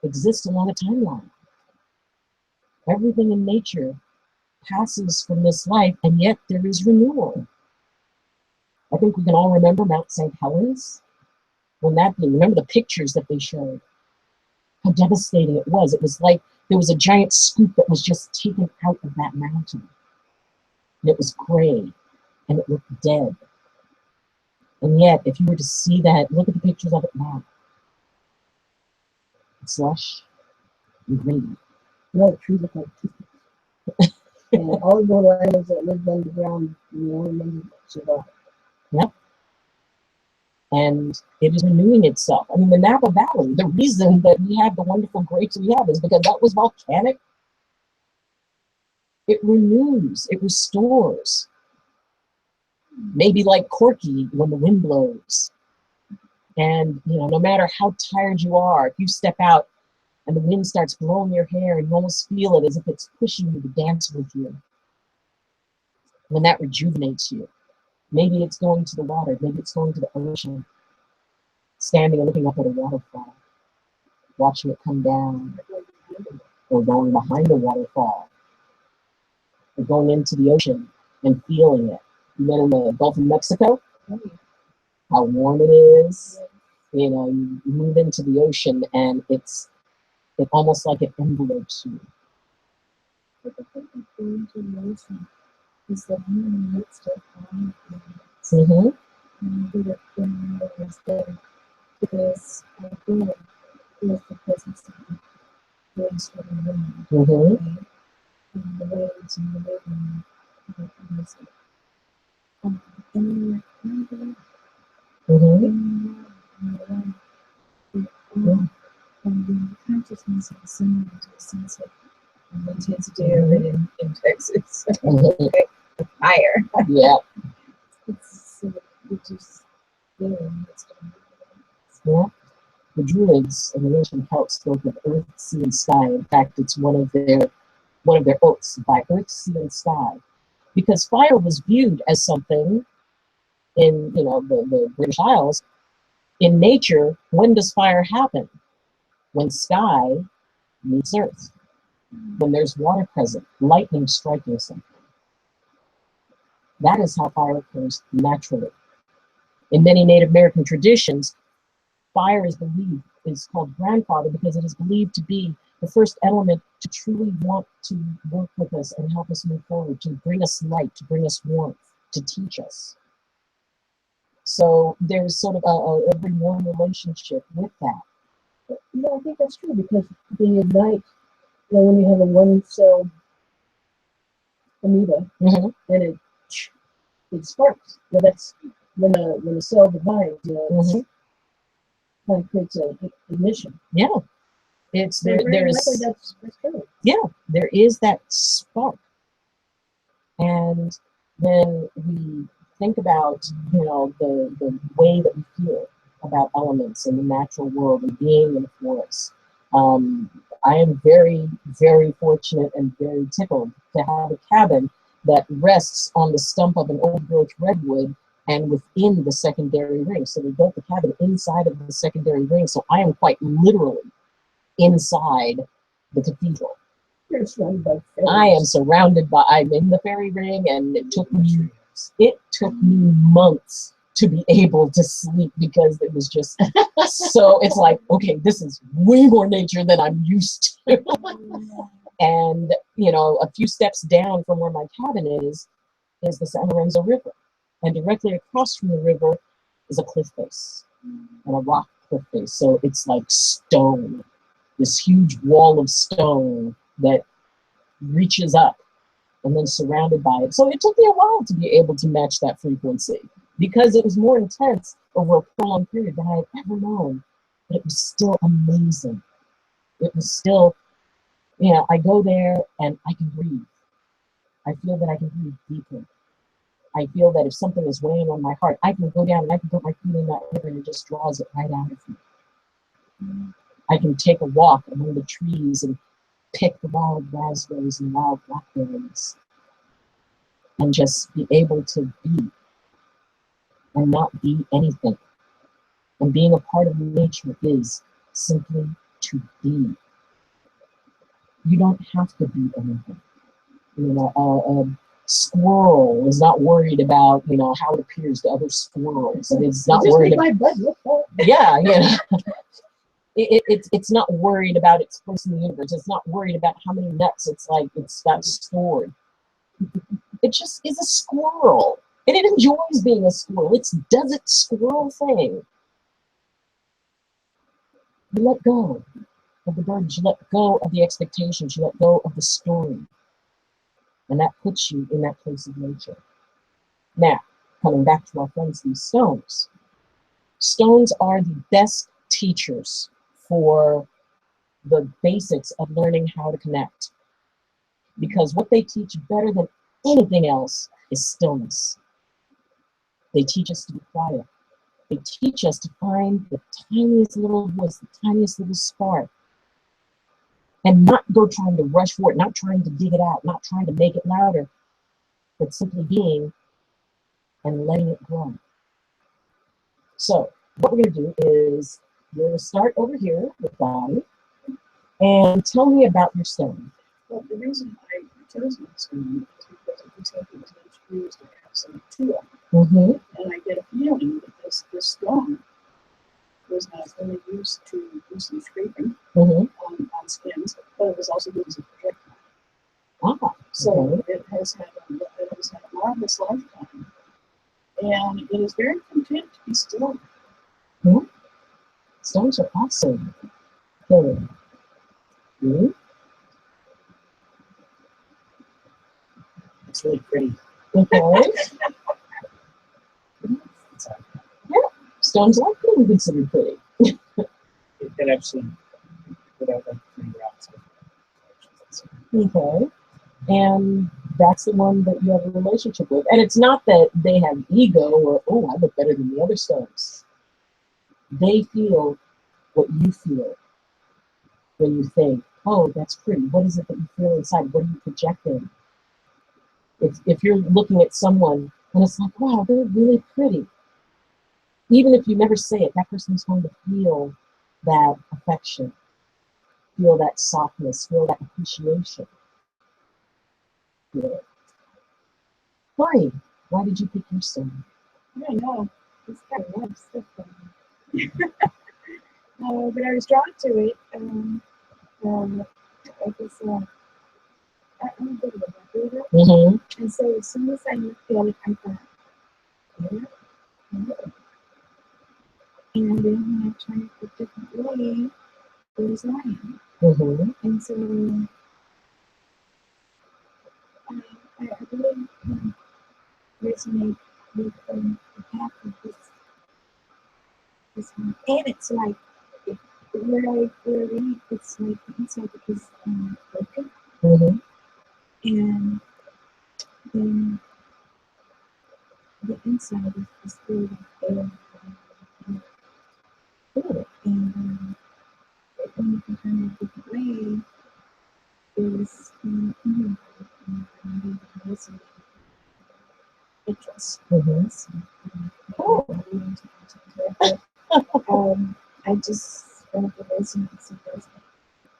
exists along a timeline. Everything in nature passes from this life, and yet there is renewal. I think we can all remember Mount St. Helens. When that blew, remember the pictures that they showed? How devastating it was. It was like there was a giant scoop that was just taken out of that mountain. And it was gray, and it looked dead. And yet, if you were to see that, look at the pictures of it now. It's lush and green. No, the trees look like toothpicks. And all the little animals that lived underground, you know, and then survived. Yep. And it is renewing itself. I mean, the Napa Valley, the reason that we have the wonderful grapes we have is because that was volcanic. It renews, it restores. Maybe like Corky when the wind blows. And, you know, no matter how tired you are, if you step out and the wind starts blowing your hair and you almost feel it as if it's pushing you to dance with you. When that rejuvenates you. Maybe it's going to the water, maybe it's going to the ocean, standing and looking up at a waterfall, watching it come down, or going behind a waterfall, or going into the ocean and feeling it. You been in the Gulf of Mexico? How warm it is. You know, you move into the ocean and it's almost like it envelopes you. But the thing with going to the ocean is that you're in the midst of all Mm-hmm. and do it when was there. Because again, with the presence of the waves from the wind, Mm-hmm. right? And the waves and the wind and the music. And then Mm-hmm. and the consciousness is similar to a sunset. And the intensity of it in Texas. Mm-hmm. Higher. Yeah. It's we just there in the midst of it. Yeah. The Druids and the ancient Celts spoke of earth, sea, and sky. In fact, it's one of their oaths, by earth, sea, and sky. Because fire was viewed as something in, you know, the British Isles, in nature, when does fire happen? When sky meets earth, when there's water present, lightning striking something. That is how fire occurs naturally. In many Native American traditions, fire is called grandfather because it is believed to be the first element to truly want to work with us and help us move forward, to bring us light, to bring us warmth, to teach us. So there's sort of a very warm relationship with that. You know, I think that's true because they ignite, you know, when you have a one cell amoeba and it sparks. Well, that's when a cell divides, kind of creates an ignition. Yeah, it's So very there's likely that's true. yeah, there is that spark. And when we think about, you know, the way that we feel about elements in the natural world and being in the forest, I am very, very fortunate and very tickled to have a cabin that rests on the stump of an old growth redwood and within the secondary ring. So we built the cabin inside of the secondary ring. So I am quite literally inside the cathedral. You're surrounded by fairies. I am surrounded by, I'm in the fairy ring, and it took me months to be able to sleep because it was just so, it's like, okay, this is way more nature than I'm used to. And, you know, a few steps down from where my cabin is the San Lorenzo River. And directly across from the river is a cliff face and a rock cliff face. So it's like stone, this huge wall of stone that reaches up and then surrounded by it. So it took me a while to be able to match that frequency because it was more intense over a prolonged period than I had ever known. But it was still amazing. It was still, you know, I go there and I can breathe. I feel that I can breathe deeply. I feel that if something is weighing on my heart, I can go down and I can put my feet in that river and it just draws it right out of me. I can take a walk among the trees and pick the wild raspberries and wild blackberries and just be able to be and not be anything. And being a part of nature is simply to be. You don't have to be anything. You know, a squirrel is not worried about, you know, how it appears to other squirrels. And it's not worried about, yeah, yeah. It's not worried about its place in the universe. It's not worried about how many nuts it's got stored. It just is a squirrel. And it enjoys being a squirrel. It does its squirrel thing. You let go of the birds. You let go of the expectations. You let go of the story. And that puts you in that place of nature. Now, coming back to our friends, these stones. Stones are the best teachers for the basics of learning how to connect. Because what they teach better than anything else is stillness. They teach us to be quiet. They teach us to find the tiniest little voice, the tiniest little spark, and not go trying to rush for it, not trying to dig it out, not trying to make it louder, but simply being and letting it grow. So what we're going to do is we're going to start over here with Bonnie and tell me about your stone. Well, the reason I chose my stone is because it was taking as much trees to have some to it. And I get a feeling that this stone was not only used to do some scraping on skins, but it was also used as a projectile. So it has had a marvelous lifetime. And it is very content to be still. Stones are awesome. Okay. It's really pretty. Okay. Yeah, stones are pretty considered pretty. It actually, without like pretty rocks. Okay. And that's the one that you have a relationship with. And it's not that they have ego or, oh, I look better than the other stones. They feel what you feel when you think, oh, that's pretty. What is it that you feel inside? What are you projecting? If you're looking at someone And it's like, wow, they're really pretty. Even if you never say it, that person's going to feel that affection, feel that softness, feel that appreciation. Yeah. Why did you pick your stone? I don't know. It's kind of nice stuff. But I was drawn to it. I guess I'm a bit of a reader. Mm-hmm. And so as soon as I looked at it, I thought, yeah, yeah. And then when I tried it a different way, it was lion. Mm-hmm. And so I really resonate with the path of this one. And it's like, where I read, it's like the inside is broken. Mm-hmm. And then the inside is filled with air. And when you can turn it a different way, is interest. Oh. I just felt the resonance of those.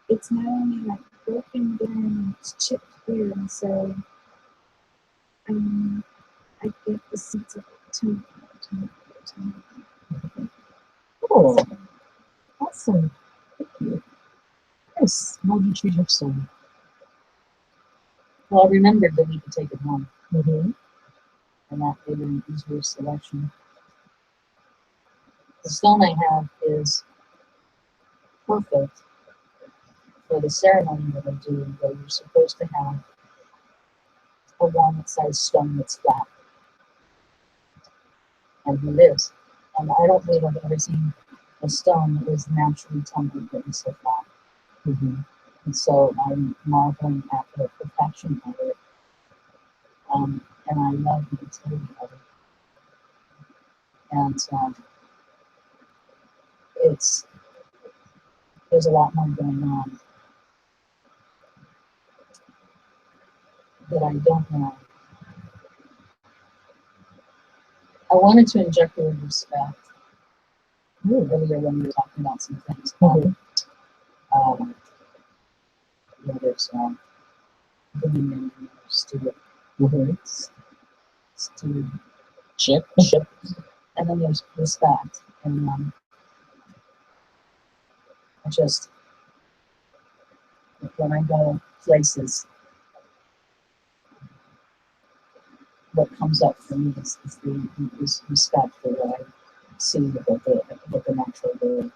It's not only like broken down, it's chipped here, and so I get the sense of time. Cool. Awesome. Thank you. Yes. How do you choose your stone? Well, I remembered that we could take it home, Mm-hmm. and that made it an easier selection. The stone I have is perfect for the ceremony that I do, where you're supposed to have a walnut-sized stone that's flat. And it is. And I don't believe I've ever seen a stone that was naturally tumbled that was so flat. Mm-hmm. And so I'm marveling at the perfection of it. And I love the utility of it. And there's a lot more going on that I don't know. I wanted to inject the word respect earlier when we were talking about some things. There's dominion, steward, stewardship, and then there's respect. And I just, when I go places, what comes up for me is respect for what I see, what the natural world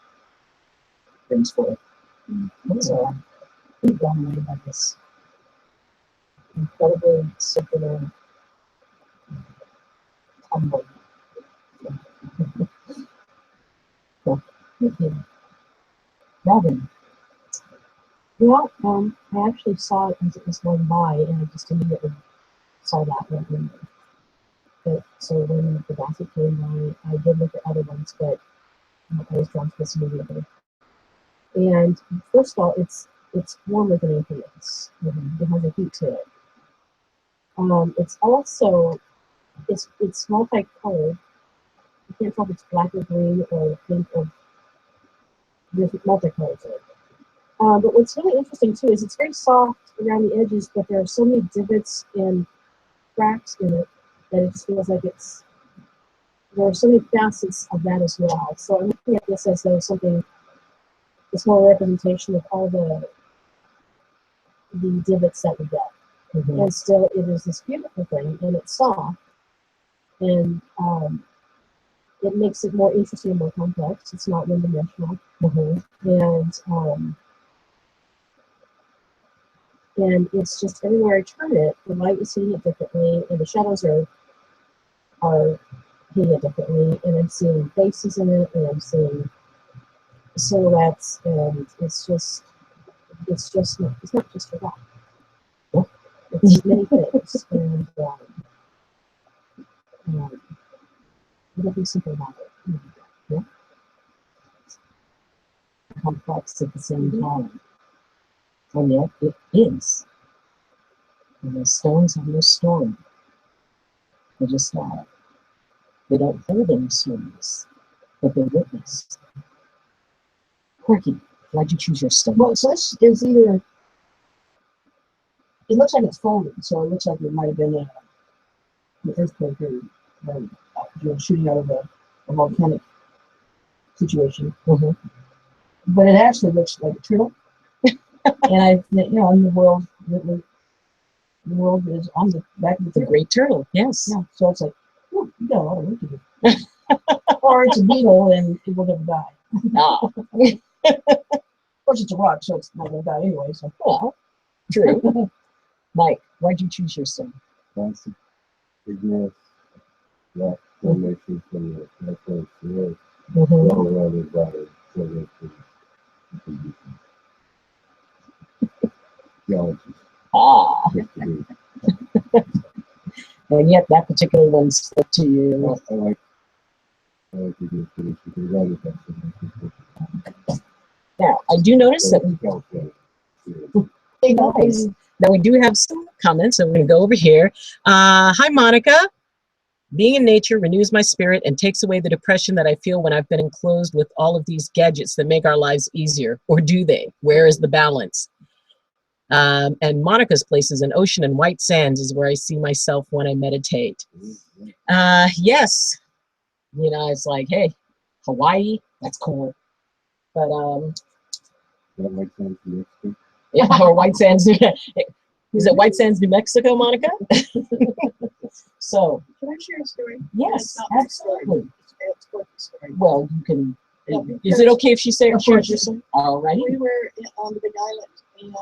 brings forth. So I'm pretty blown away by this incredibly circular tumble. Robin. Well, I actually saw it as it was going by, and I just immediately saw that one. But so when the basket came by, I did look at other ones, but I was drawn to this immediately. And first of all, it's warmer than anything else. It has a heat to it. It's also it's multicolored. You can't tell if it's black or green or pink or there's multicolors in it. But what's really interesting too is it's very soft around the edges, but there are so many divots and cracks in it that it just feels like there are so many facets of that as well. So I'm looking at this as though something, it's more a representation of all the divots that we get. Mm-hmm. And still it is this beautiful thing, and it's soft, and it makes it more interesting and more complex. It's not one-dimensional. Mm-hmm. And it's just everywhere I turn it, the light is hitting it differently, and the shadows are hitting it differently, and I'm seeing faces in it, and I'm seeing silhouettes, and it's not just a rock. It's many things, and nothing simple about it. Yeah. Complex at the same time, and yet it is. And the stones have no story. They just have. They don't hold any stories, but they witness. Quirky, why'd you choose your stone? Well, so it's either, it looks like it's folded, so it looks like it might have been an earthquake or shooting out of a volcanic situation. Mm-hmm. But it actually looks like a turtle. And in the world, the world is on the back of the It's a turtle. great turtle, yes. Yeah, so it's like, oh, you got a lot of work to do. Or it's a beetle and it will never die. Ah, Of course, it's a rock, so it's not going to die anyway. So, well, true. Mike, why'd you choose your stone? Classic ignorance, rock formation from the natural world, Mm-hmm. well rounded by geography and geology. Ah, History. and yet that particular one spoke to you. Well, I like ignorance because you can write it back. Now, I do notice that hey, Nice. guys, now we do have some comments, so we're going to go over here. Hi, Monica. Being in nature renews my spirit and takes away the depression that I feel when I've been enclosed with all of these gadgets that make our lives easier. Or do they? Where is the balance? And Monica's place is an ocean and white sands is where I see myself when I meditate. Yes. It's like, hey, Hawaii, that's cool. But that makes sense to you. yeah, or White Sands. Is it White Sands, New Mexico, Monica? So, Can I share a story? yes, It's not my story. absolutely. It's Quirky's story. Well, you can. Yeah, Is it okay if she shares Of course. your story? All right. We were on the Big Island, and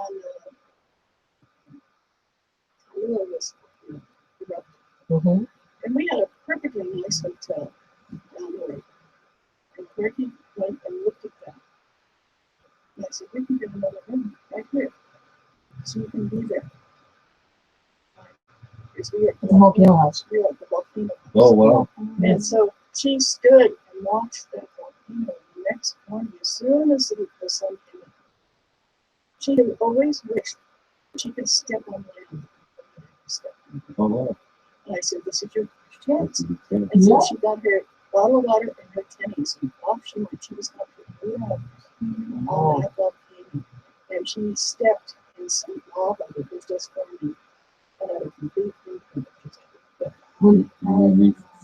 tornado was erupting. Mm-hmm. And we had a perfectly nice hotel down the way. And Quirky went and looked at that. And I said, we can get another room right here, so you can be there. Because we were at the volcano house. we were at the volcano. Oh, wow. And so she stood and watched that volcano. The next morning, as soon as the sun came up, she had always wished she could step on land. Oh, wow. And I said, this is your chance. That's a good thing. And so Yeah. she got her bottle of water and her tennies, and off she went. She was not on that volcano. And she stepped in some lava that was just forming. And I was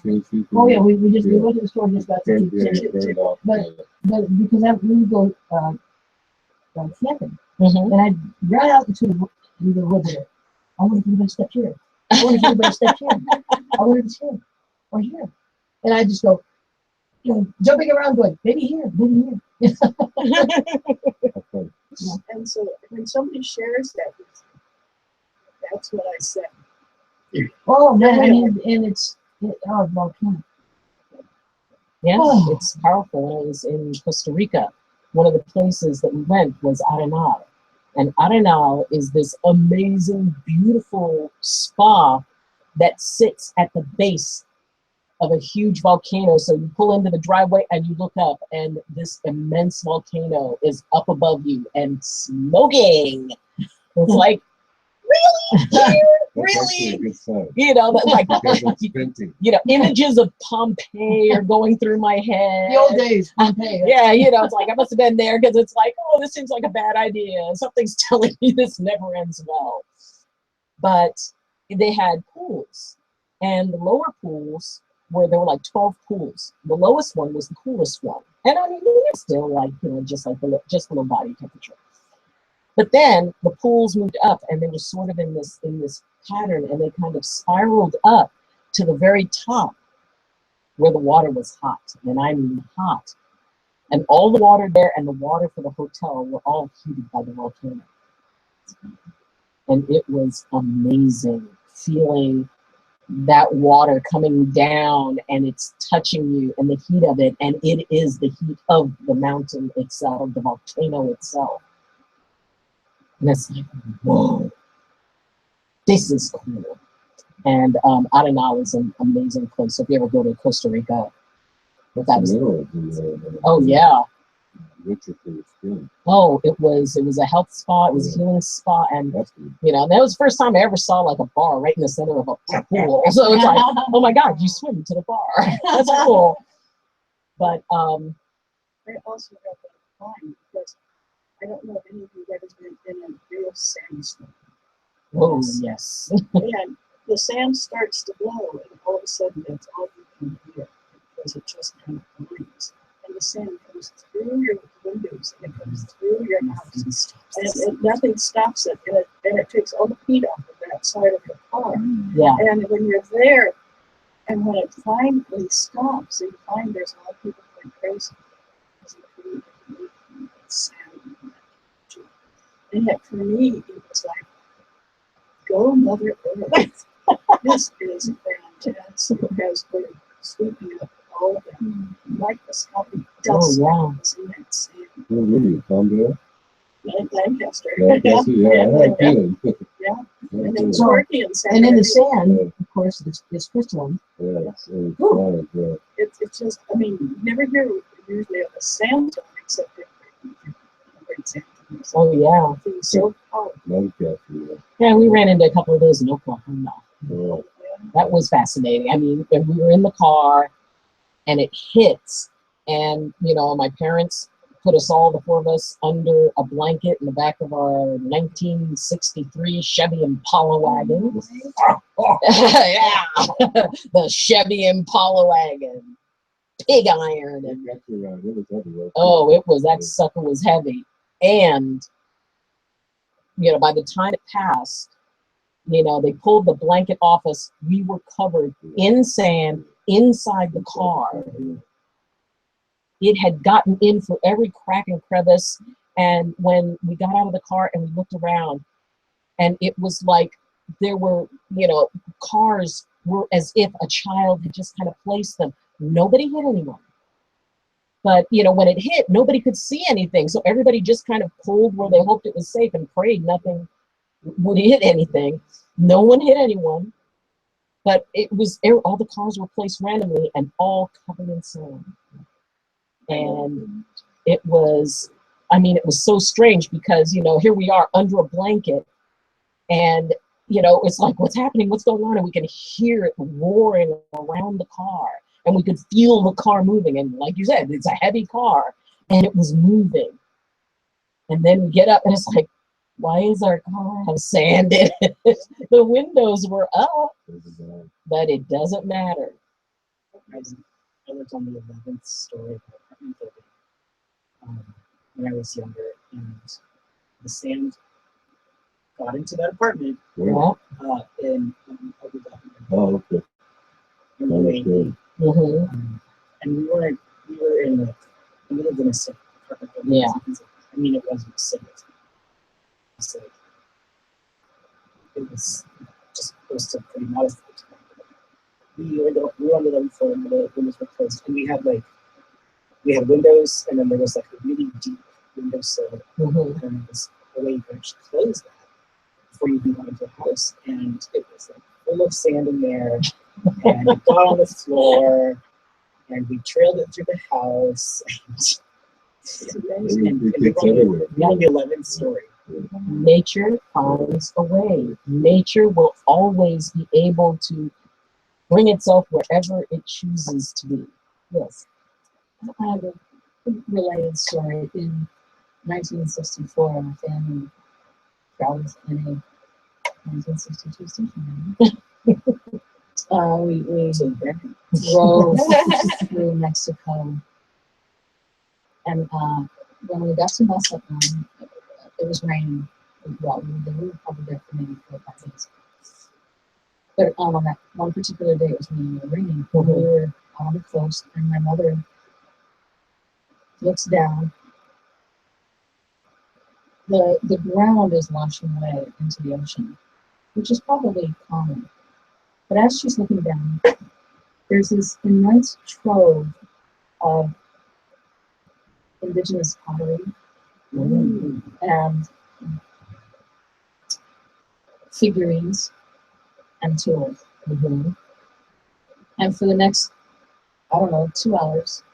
completely Oh yeah, we went to the store and just got some chips. But because we go camping, Mm-hmm. and I ran out into the woods there. I wonder if anybody stepped here. I wonder if anybody stepped here. I wonder if it's here or here. And I just go, jumping around, going, maybe here, maybe here. And so when somebody shares that with you, that's what I said. Oh man, I mean, and it's volcano. Yeah, Oh. it's powerful. When I was in Costa Rica, one of the places that we went was Arenal. And Arenal is this amazing, beautiful spa that sits at the base of a huge volcano. So you pull into the driveway and you look up, and this immense volcano is up above you and smoking. It's like, really? That's actually a Really? good sign. Like, Because it's venting. images of Pompeii are going through my head. The old days, Pompeii. Yeah, it's like I must have been there because it's like, oh, this seems like a bad idea. Something's telling me this never ends well. But they had pools, and the lower pools there were like 12 pools. The lowest one was the coolest one, and I mean, they're still like just below body temperature. But then the pools moved up, and they were sort of in this pattern, and they kind of spiraled up to the very top where the water was hot, and I mean hot. And all the water there and the water for the hotel were all heated by the volcano. And it was amazing feeling that water coming down, and it's touching you, and the heat of it, and it is the heat of the mountain itself, the volcano itself. And it's like, whoa, this is cool. And Arenal is an amazing place. So if you ever go to Costa Rica, that was, oh yeah, richer for your skin. Oh, it was a health spa, it was a healing spa, and That's good. you know, that was the first time I ever saw like a bar right in the center of a pool. So it's like, oh my God, you swim to the bar. That's cool. But I also have that in mind because I don't know if any of you have ever been in a real sandstorm. oh yes. And the sand starts to blow, and all of a sudden that's all you can hear because it just kind of breathes. And the sand comes through your windows and it comes through your house. And nothing stops it. And it takes all the heat off of that side of the car. Yeah. And when you're there, and when it finally stops, you find there's a lot of people going crazy. And yet for me, it was like, go Mother Earth. This is fantastic. As we're sweeping up all of that microscopic dust yeah. that's in that sand. Where were you? Palmdale? Lancaster. Lancaster, yeah, I had a feeling. Yeah. Yeah, And it's So- working and sand. And in the sand, of course, it's crystalline. it's fine, yeah. It's just, I mean, you never hear usually of a sandstorm except for great sandstorm. Oh yeah. It's so powerful. Lancaster, yeah. Yeah, we ran into a couple of those in Oklahoma. Yeah. That was fascinating. I mean, when we were in the car and it hits, and you know, my parents put us all, the four of us, under a blanket in the back of our 1963 Chevy Impala wagon. Yeah, the Chevy Impala wagon, pig iron, and It was heavy, oh, it was, that sucker was heavy. And you know, by the time it passed, you know, they pulled the blanket off us. We were covered in sand inside the car. It had gotten in for every crack and crevice. And when we got out of the car and we looked around, and it was like there were, you know, cars were as if a child had just kind of placed them. Nobody hit anyone. But, you know, when it hit, nobody could see anything. So everybody just kind of pulled where they hoped it was safe and prayed nothing would hit anything. No one hit anyone. But it was, all the cars were placed randomly and all covered in sand. And it was, I mean, it was so strange because, you know, here we are under a blanket and, you know, it's like, what's happening? What's going on? And we can hear it roaring around the car and we could feel the car moving. And like you said, it's a heavy car and it was moving. And then we get up and it's like, why is our car have sand in it? The windows were up, but it doesn't matter. I lived on the 11th story of an apartment building when I was younger, and the sand got into that apartment Yeah. in Abu Dhabi. Oh, okay. In the UAE. Mm-hmm. And we were in the middle of an apartment building. Yeah. I mean, it wasn't safe. So it was just close to pretty modest. We were on the 11th floor and the windows were closed. And we had windows, and then there was like a really deep windowsill. Mm-hmm. And there was a way you could actually close that before you can go into the house. And it was like full of sand in there. And it got on the floor, and we trailed it through the house. And we were on the 11th story. Nature finds a way. Nature will always be able to bring itself wherever it chooses to be. Yes. I have a related story. In 1964, my family traveled in a 1962 station wagon. We drove through Mexico, and when we got to Mazatlan, it was raining. Well, we were probably there for maybe 4 or 5 days. But on that one particular day, it was raining. We were on the coast, and my mother looks down. The ground is washing away into the ocean, which is probably common. But as she's looking down, there's this immense trove of indigenous pottery and figurines and tools. And for the next, I don't know, 2 hours,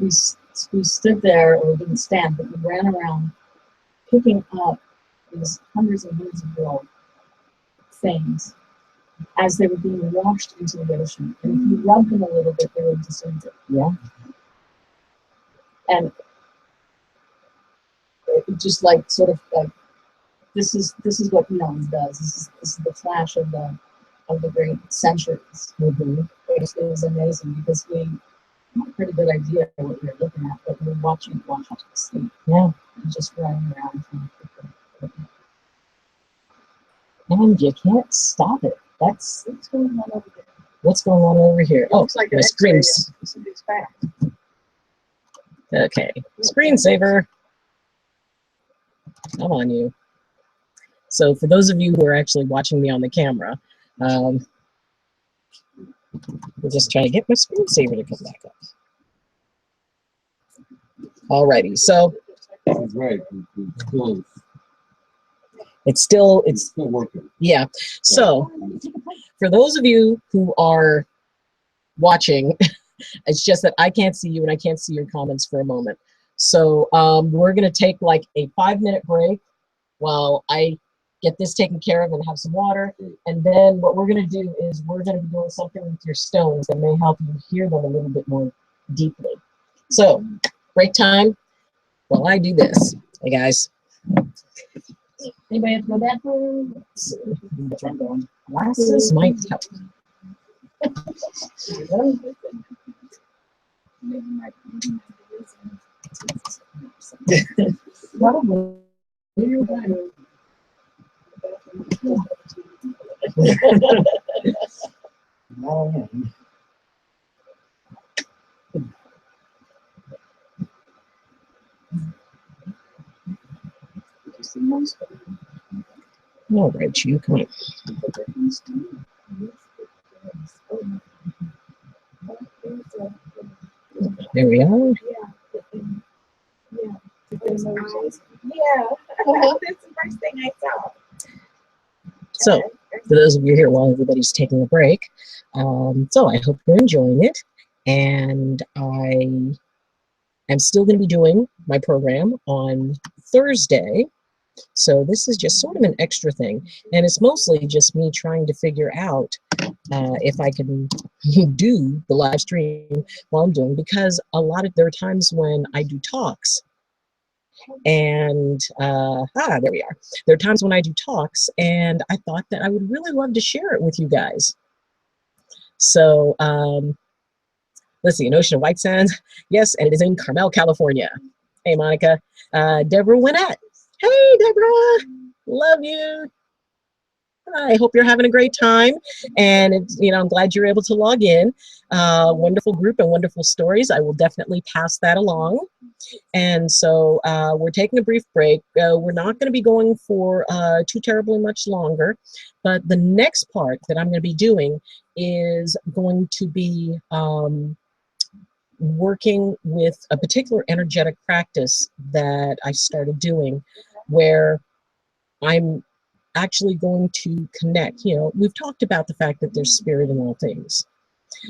we we stood there, or we didn't stand, but we ran around picking up these hundreds and hundreds of little things as they were being washed into the ocean. And if you rubbed them a little bit, they would disintegrate. Yeah. And it just like sort of like this is what eons does. This is the flash of the great centuries. It was amazing because we had a pretty good idea of what we were looking at, but we were watching it wash off to sleep. Yeah. And just running around trying to pick it up. And you can't stop it. That's What's going on over there? what's going on over here. It Oh, looks like my an X-ray screen's of somebody's back. okay. Screensaver. Come on, you. So for those of you who are actually watching me on the camera, we'll just try to get my screensaver to come back up. Alrighty, so That's right. It's close. it's still working. yeah. So for those of you who are watching, it's just that I can't see you and I can't see your comments for a moment. So we're gonna take like a 5-minute break while I get this taken care of and have some water. And then what we're gonna do is we're gonna be doing something with your stones that may help you hear them a little bit more deeply. So break time while I do this. Hey guys. Anybody have to go to the bathroom? That's where I'm going. Glasses might help. Probably. Oh, yeah. All right, you come on. There we are. Yeah, that's the first thing I saw. So, for those of you here while everybody's taking a break, so I hope you're enjoying it, and I'm still going to be doing my program on Thursday. So this is just sort of an extra thing, and it's mostly just me trying to figure out if I can do the live stream while I'm doing, because there are times when I do talks, and there we are. There are times when I do talks, and I thought that I would really love to share it with you guys. So let's see, an ocean of white sands. Yes, and it is in Carmel, California. Hey, Monica. Deborah Winnett. Hey, Deborah. Love you. I hope you're having a great time, and I'm glad you're able to log in. Wonderful group and wonderful stories. I will definitely pass that along. And so we're taking a brief break. We're not going to be going for too terribly much longer, but the next part that I'm going to be doing is going to be working with a particular energetic practice that I started doing, where I'm actually going to connect. We've talked about the fact that there's spirit in all things.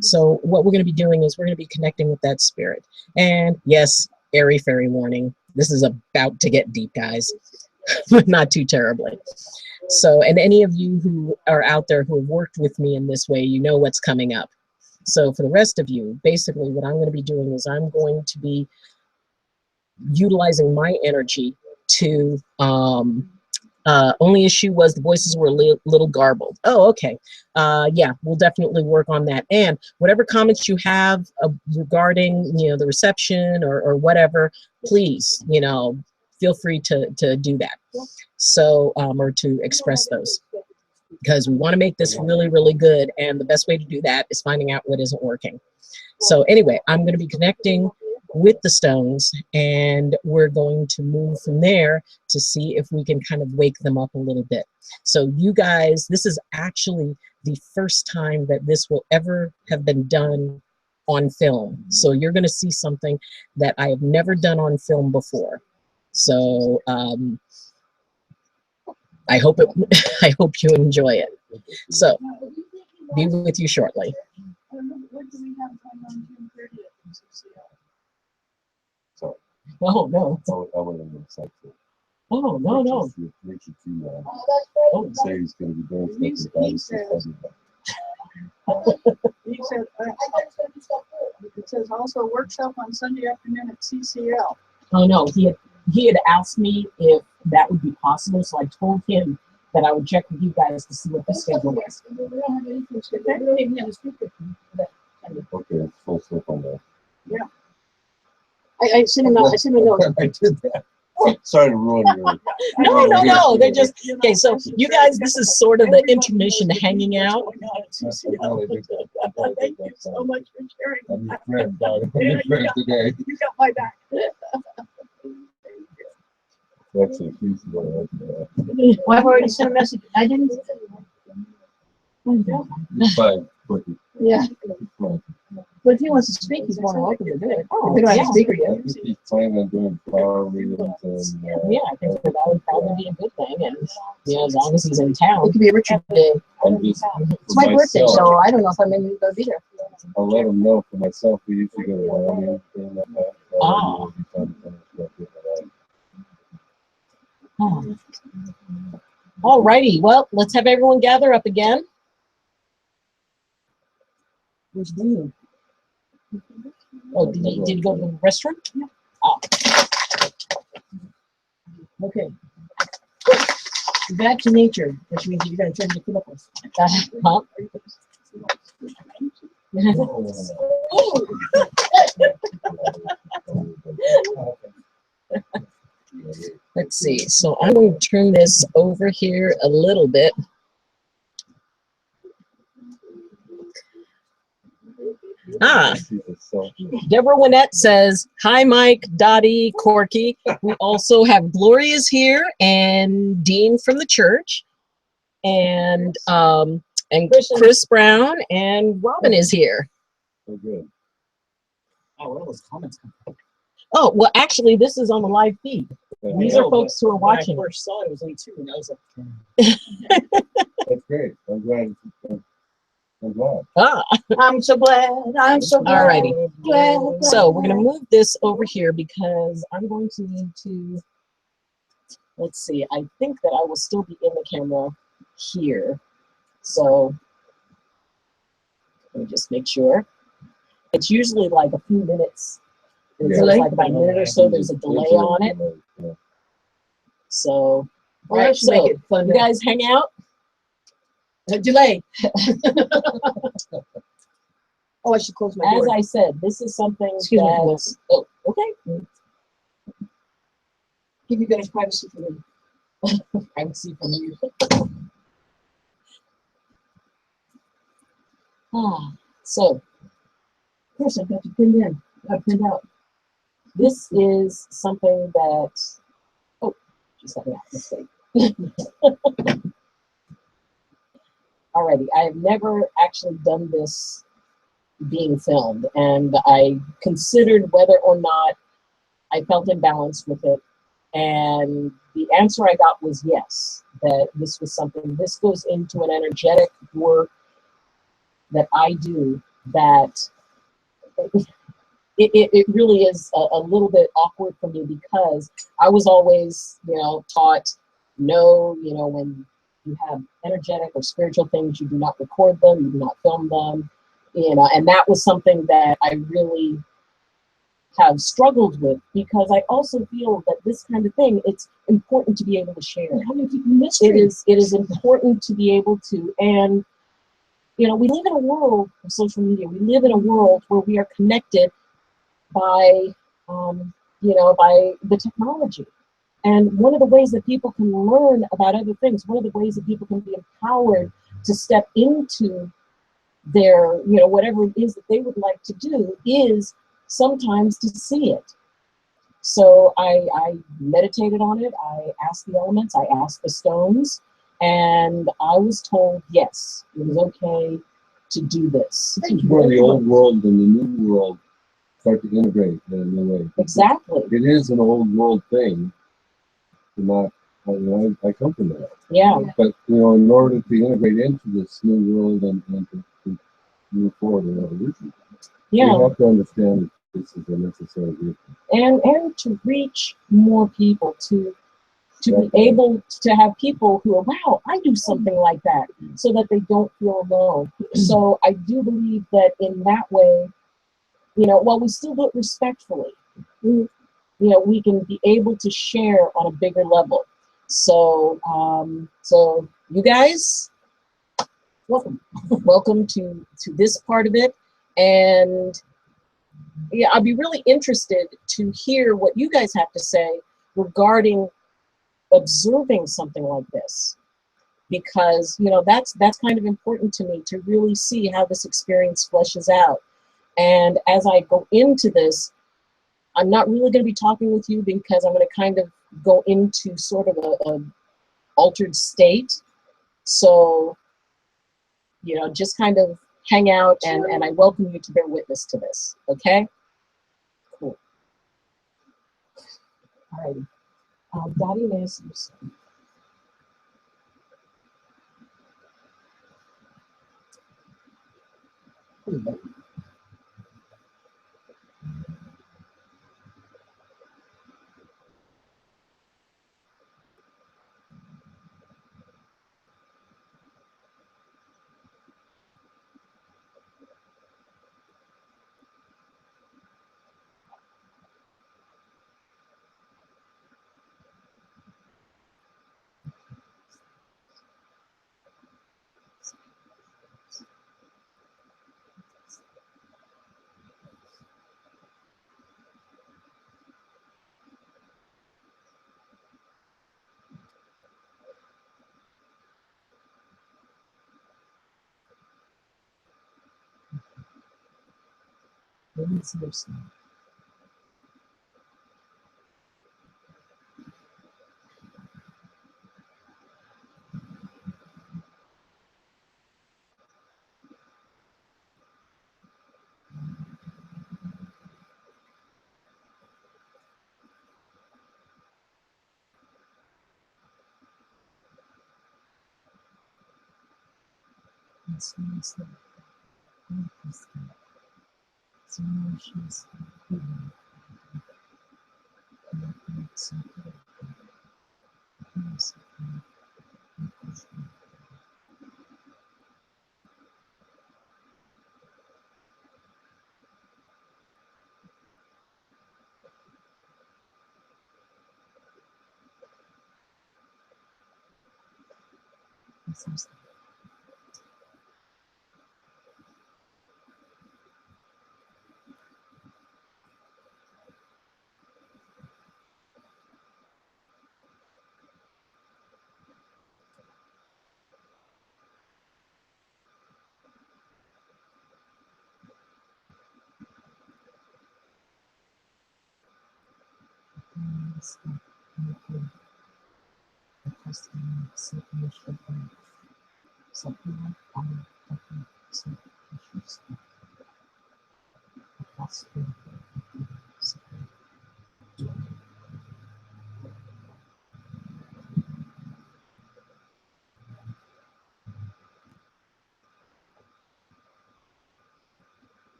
So what we're going to be doing is we're going to be connecting with that spirit. And yes, airy fairy warning, this is about to get deep, guys, but not too terribly. So, and any of you who are out there who have worked with me in this way, you know what's coming up. So for the rest of you, basically what I'm going to be doing is I'm going to be utilizing my energy to only issue was the voices were a little garbled. Oh, okay. Yeah, we'll definitely work on that. And whatever comments you have regarding, the reception or whatever, please, feel free to do that. So, or to express those, because we want to make this really, really good. And the best way to do that is finding out what isn't working. So anyway, I'm going to be connecting with the stones, and we're going to move from there to see if we can kind of wake them up a little bit. So you guys, this is actually the first time that this will ever have been done on film. So you're going to see something that I have never done on film before. So I hope I hope you enjoy it. So be with you shortly. What do we have going on June 30th in CCL? Oh no. I went into sex. Oh no no. Richard T. Oh, Say he's going to be doing He stuff about says- He said, it says also workshop on Sunday afternoon at CCL. oh no. He had asked me if that would be possible, so I told him that I would check with you guys to see what the schedule was. Okay, it's full slip on that. I sent him out. I sent him a note. I did that. Sorry to ruin your. No. They're just okay. So you guys, this is sort of the intermission hanging out. Thank you so much for sharing. I'm your friend, dog. I'm your friend today. You got my back. That's a piece of it. Well, I've already sent a message. I didn't. It's fine. Quickie. Yeah. It's fine. But if he wants to speak, he's more than welcome to do it. Oh, We don't have yeah. a speaker I yet. think he's planning on doing flower readings and. Yeah, I think that would probably be a good thing, and as long as he's in town. It could be a Richard Day. I'm just, It's my birthday, so I don't know if I'm going to be there. I'll let him know for myself. We usually go to Wyoming and like that. Ah. It'll be fun to finish up with that. All righty. Well, let's have everyone gather up again. Where's Blue? Oh, did he go to the restroom? Yeah. Oh. Okay. Back to nature, which means you're going to turn to chemicals. Huh? Let's see. So I'm going to turn this over here a little bit. Deborah Winnett says, hi, Mike, Dottie, Corky. We also have Gloria's here and Dean from the church and Chris Brown and Robin is here. So good. Oh, what are those comments? Oh, well, actually, this is on the live feed. These are folks who are watching. When I first saw it, it was only 2, and I was like, That's great. I'm glad. I'm glad. I'm so glad. I'm so glad. All righty. Glad. So we're going to move this over here because I'm going to need to, let's see, I think that I will still be in the camera here. So let me just make sure. It's usually like a few minutes. It's Yeah. like about a minute or so. There's a delay on it. Yeah. So, Well, all right, that should make so it fun. you guys hang out. Delay. Oh, I should close my As door. I said, this is something Excuse me, that, Melissa. oh, okay. Give you guys privacy for me. Privacy from you. So, Of course, I've got to print in. Print out. this is something that, oh, just let me out, mistake. Alrighty, I have never actually done this being filmed, and I considered whether or not I felt imbalanced with it, and the answer I got was yes, that this was something, this goes into an energetic work that I do that it really is a little bit awkward for me because I was always, taught, no, when you have energetic or spiritual things, you do not record them, you do not film them, and that was something that I really have struggled with because I also feel that this kind of thing, it's important to be able to share. How do you keep mystery? It is important to be able to, and we live in a world of social media. We live in a world where we are connected by, by the technology. And one of the ways that people can learn about other things, one of the ways that people can be empowered to step into their, whatever it is that they would like to do is sometimes to see it. So I meditated on it. I asked the elements, I asked the stones, and I was told, yes, it was okay to do this. This is where the old world and the new world start to integrate in a new way. Exactly. It is an old world thing. Not, I come from that. Yeah. But in order to integrate into this new world and to move forward in evolution, Yeah. you have to understand this is a necessary gift. And to reach more people, to be able to have people who are, wow, I do something like that, so that they don't feel alone. So I do believe that in that way, while we still do it respectfully, we can be able to share on a bigger level. So, so you guys, welcome to this part of it. And yeah, I'll be really interested to hear what you guys have to say regarding observing something like this, because that's kind of important to me, to really see how this experience fleshes out. And as I go into this, I'm not really going to be talking with you, because I'm going to kind of go into sort of a altered state. So just kind of hang out, and I welcome you to bear witness to this. Okay, cool. All righty. Daddy Nancy's.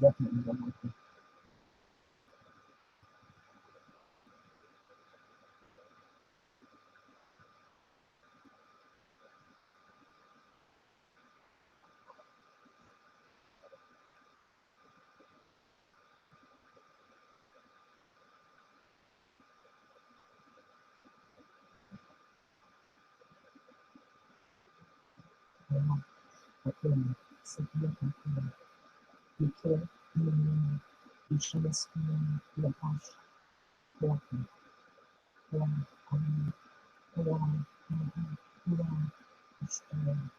Definitely. Ayleen, Sophia, Ayleen, Ike, Ayleen, Ishamas, Ayleen, Yahash, Walker, Ayleen, Ayleen, Ayleen, Ayleen, Ayleen, Ayleen.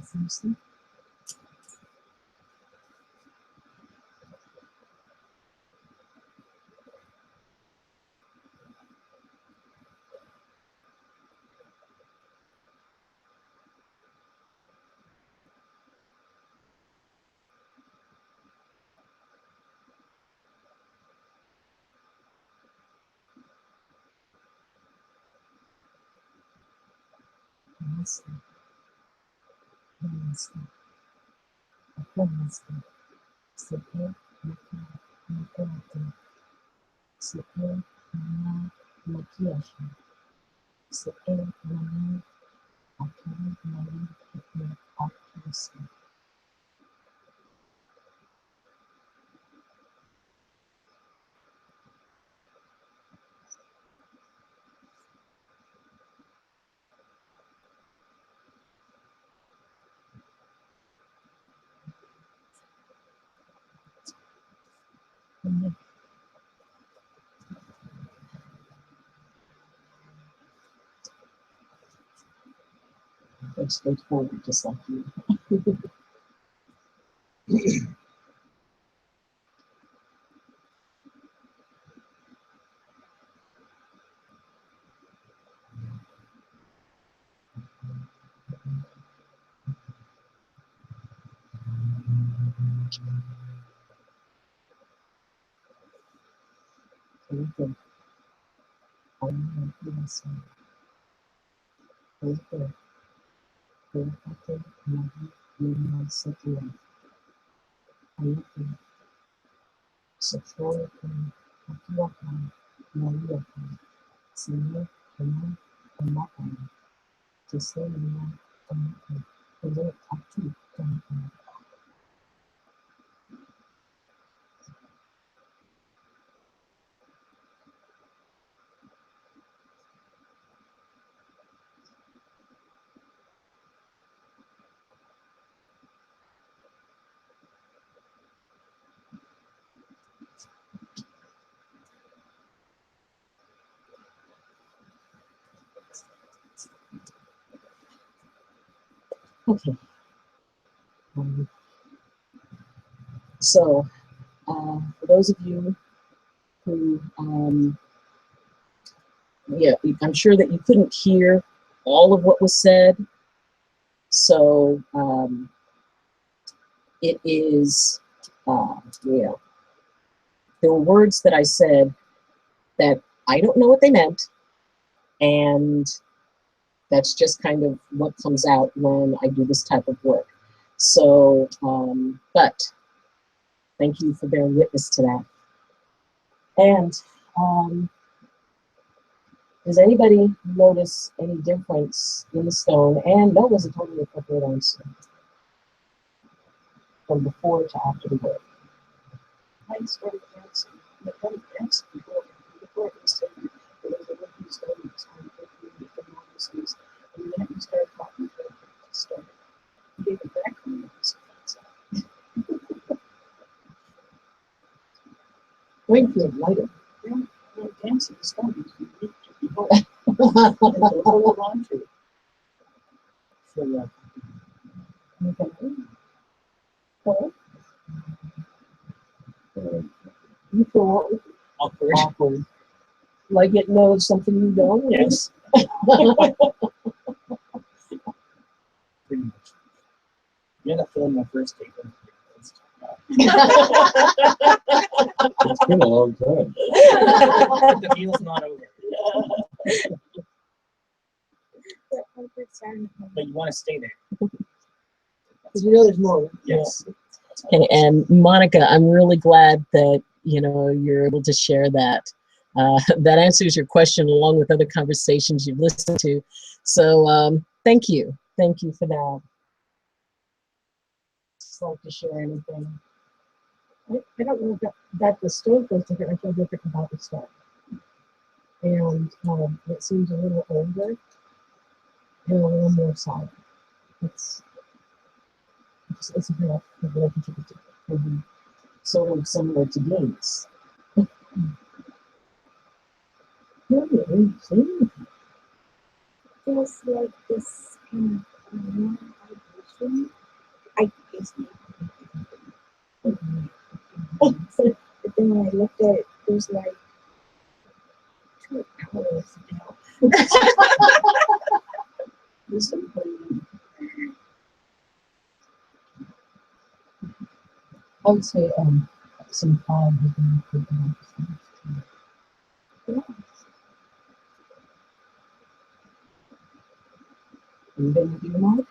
Seriously? Honestly, honestly, honestly, Sophia, Ayleen, Ayleen, Sophia, Ayleen, Makiashi, Sophia, Ayleen, Ayleen, Ayleen, Ayleen, accuracy. They're straightforward, just like you. Ayleen, Ayleen, yes, Ayleen, Ayleen, Ayleen, Ayleen, Sophia, Ayleen, Sophia, Ayleen, Maria, Senior, Ayleen, Ayleen, to say Ayleen, Ayleen, Ayleen, Ayleen, Ayleen. Okay. So, for those of you who, yeah, I'm sure that you couldn't hear all of what was said. So, it is, yeah, there were words that I said that I don't know what they meant, and that's just kind of what comes out when I do this type of work. So, but thank you for bearing witness to that. And does anybody notice any difference in the stone? And that was a totally appropriate answer from before to after the work. I started dancing. I started dancing before it was taken. There was a woman who started taking all these things. And then you started talking to her. Started. You gave it back to me. Wakefield lighter. Yeah, dancing stones. You need to be home. There's a whole lot to it. So, yeah. Okay. Well, you feel Awkward. awkward. Like it knows something you don't? Yes. Pretty much. You end up filling my first date. It's been a long time. The deal's not over. But you want to stay there. Because you know there's more. Yes. Okay, and Monica, I'm really glad that, you know, you're able to share that. That answers your question along with other conversations you've listened to. So thank you. Thank you for that. Just like to share anything. I don't know that the stove was different. I feel different about the stove. And it seems a little older and a little more solid. It's a real relationship. Sort of similar to Dean's. Feels like this kind of vibration. I guess but then when I looked at it, there's like 2 hours now. I would say some calm has been good enough. Anything with you, Mark?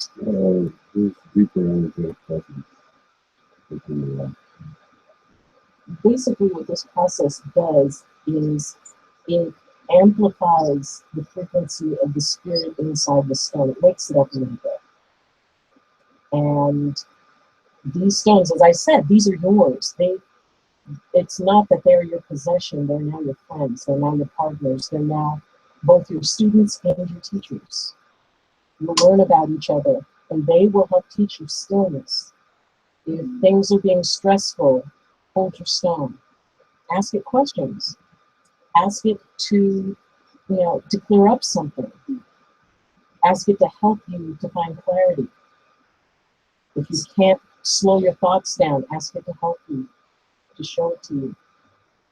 It's deeper into presence. Basically, what this process does is it amplifies the frequency of the spirit inside the stone. It wakes it up a little bit. And these stones, as I said, these are yours. It's not that they're your possession. They're now your friends. They're now your partners. They're now both your students and your teachers. You'll learn about each other, and they will help teach you stillness. If things are being stressful, hold your stone. Ask it questions. Ask it to clear up something. Ask it to help you to find clarity. If you can't slow your thoughts down, ask it to help you, to show it to you.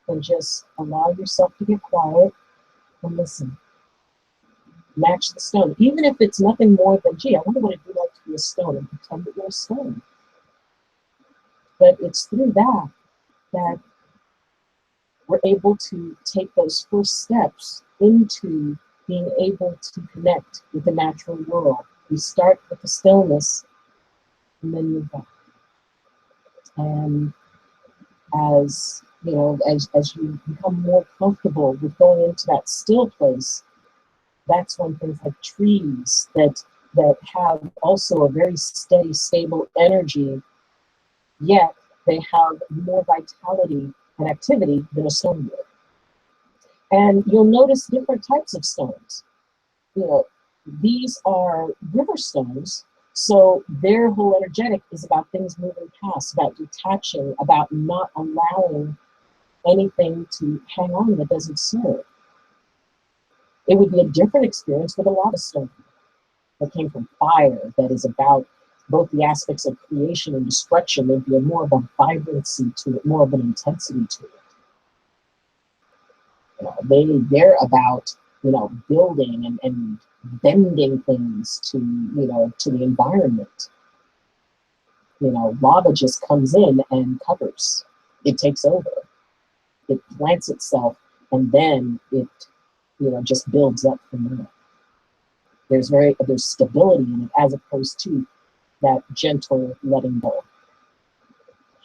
And just allow yourself to get quiet and listen. Match the stone. Even if it's nothing more than, gee, I wonder what it'd be like to be a stone, and pretend that you're a stone. But it's through that we're able to take those first steps into being able to connect with the natural world. We start with the stillness and then move back. And as you become more comfortable with going into that still place, that's when things like trees that have also a very steady, stable energy, yet they have more vitality and activity than a stone would. And you'll notice different types of stones. These are river stones, so their whole energetic is about things moving past, about detaching, about not allowing anything to hang on that doesn't serve. It would be a different experience with a lava stone that came from fire, that is about both the aspects of creation and destruction. There'd be more of a vibrancy to it, more of an intensity to it. They're about building and bending things to the environment. Lava just comes in and covers. It takes over. It plants itself, and then it just builds up from there. There's stability in it, as opposed to that gentle letting go.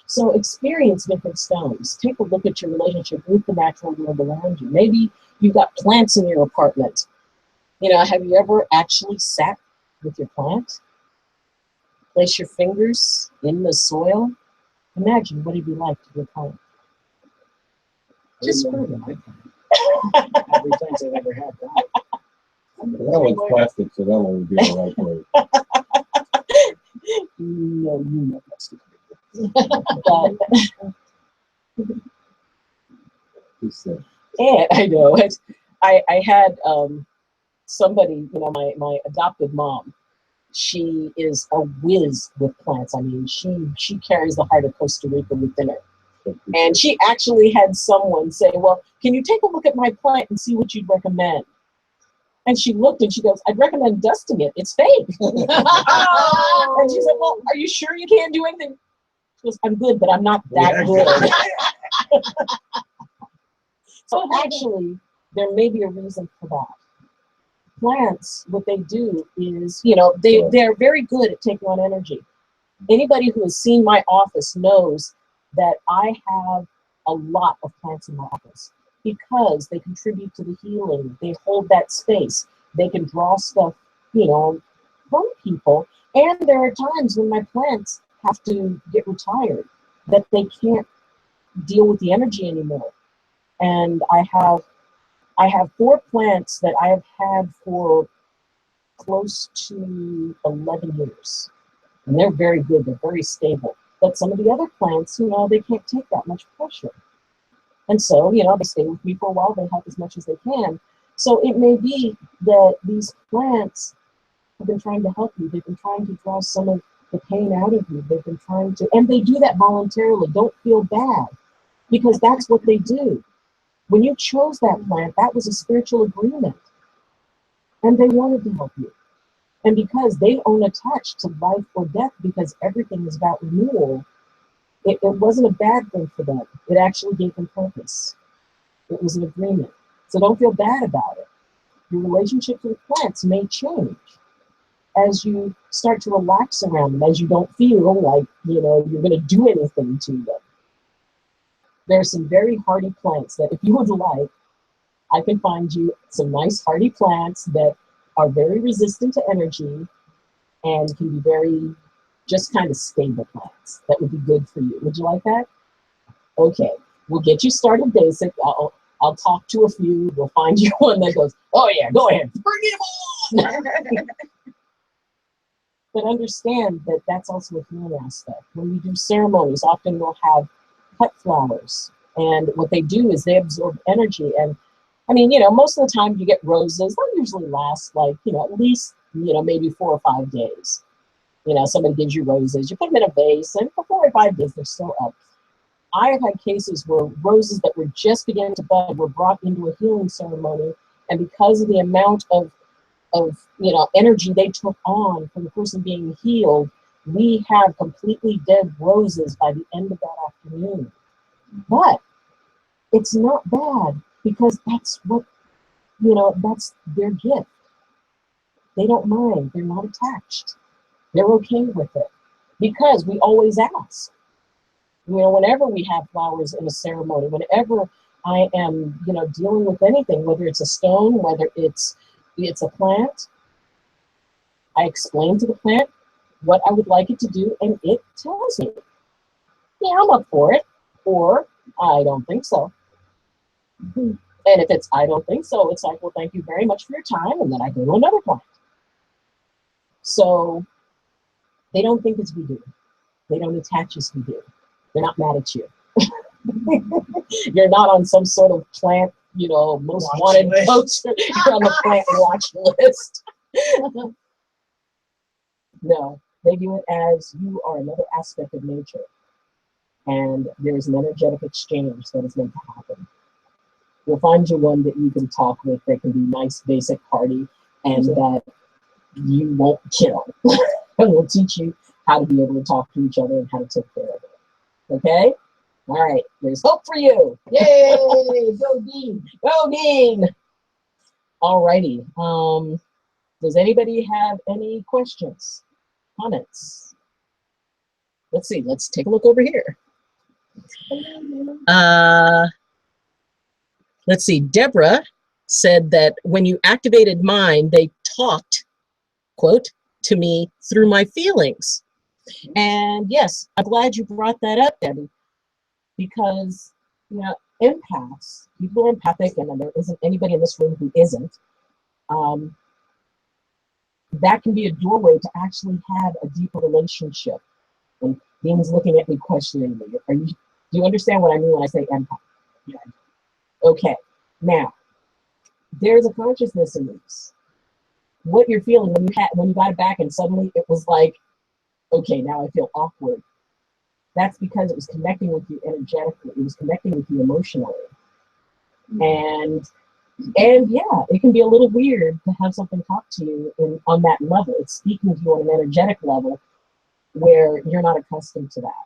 So experience different stones. Take a look at your relationship with the natural world around you. Maybe you've got plants in your apartment. Have you ever actually sat with your plant? Place your fingers in the soil. Imagine what it'd be like to be a plant. Just for every plant I've ever had. That one's plastic, so that one would be all right for it. No, you know that's the And I know it. I had somebody, my adopted mom. She is a whiz with plants. I mean, she carries the heart of Costa Rica within her. And she actually had someone say, well, can you take a look at my plant and see what you'd recommend? And she looked and she goes, I'd recommend dusting it. It's fake. And she said, well, are you sure you can't do anything? She goes, I'm good, but I'm not that good. So actually, there may be a reason for that. Plants, what they do is, they're very good at taking on energy. Anybody who has seen my office knows that I have a lot of plants in my office. because they contribute to the healing. They hold that space. They can draw stuff, you know, from people. And there are times when my plants have to get retired, that they can't deal with the energy anymore. And I have 4 plants that I have had for close to 11 years. And they're very good, they're very stable. But some of the other plants, you know, they can't take that much pressure. And so, you know, they stay with me for a while, they help as much as they can. So it may be that these plants have been trying to help you. They've been trying to draw some of the pain out of you. They've been trying to, and they do that voluntarily. Don't feel bad, because that's what they do. When you chose that plant, that was a spiritual agreement. And they wanted to help you. And because they own attached to life or death, because everything is about renewal, it wasn't a bad thing for them. It actually gave them purpose. It was an agreement. So don't feel bad about it. Your relationship with plants may change as you start to relax around them, as you don't feel like, you know, you're going to do anything to them. There are some very hardy plants that if you would like, I can find you some nice hardy plants that are very resistant to energy and can be very just kind of stable plants that would be good for you. Would you like that? Okay, we'll get you started basic. I'll talk to a few. We'll find you one that goes, oh yeah, go ahead, bring it on. But understand that that's also a healing aspect. When we do ceremonies, often we'll have cut flowers. And what they do is they absorb energy. And I mean, you know, most of the time you get roses, they usually last like, you know, at least, you know, maybe 4 or 5 days. You know, somebody gives you roses, you put them in a vase, and for 4 or 5 days, they're still up. I have had cases where roses that were just beginning to bud were brought into a healing ceremony, and because of the amount of you know, energy they took on from the person being healed, we have completely dead roses by the end of that afternoon. But it's not bad, because that's what, you know, that's their gift. They don't mind, they're not attached. They're okay with it, because we always ask. You know, whenever we have flowers in a ceremony, whenever I am, you know, dealing with anything, whether it's a stone, whether it's a plant, I explain to the plant what I would like it to do, and it tells me, yeah, I'm up for it, or I don't think so. And if it's I don't think so, it's like, well, thank you very much for your time, and then I go to another plant. So they don't think as we do. They don't attach as we do. They're not mad at you. You're not on some sort of plant, you know, most wanted poster. You're on the plant watch list. No, they view it as you are another aspect of nature. And there is an energetic exchange that is meant to happen. You'll find you one that you can talk with that can be nice, basic, hardy, and that you won't kill. And we'll teach you how to be able to talk to each other and how to take care of it. Okay? All right, there's hope for you. Yay! Go Dean! Go Dean! All righty. Does anybody have any questions, comments? Let's see. Let's take a look over here. Let's see. Deborah said that when you activated mine, they talked, quote, to me through my feelings. And yes, I'm glad you brought that up, Debbie, because, you know, empaths, people are empathic, and there isn't anybody in this room who isn't. That can be a doorway to actually have a deeper relationship. And Dean's looking at me questioningly. Do you understand what I mean when I say empath? Yeah. Okay. Now, there's a consciousness in this. What you're feeling when you got it back and suddenly it was like, okay, now I feel awkward. That's because it was connecting with you energetically. It was connecting with you emotionally. And yeah, it can be a little weird to have something talk to you on that level. It's speaking to you on an energetic level where you're not accustomed to that.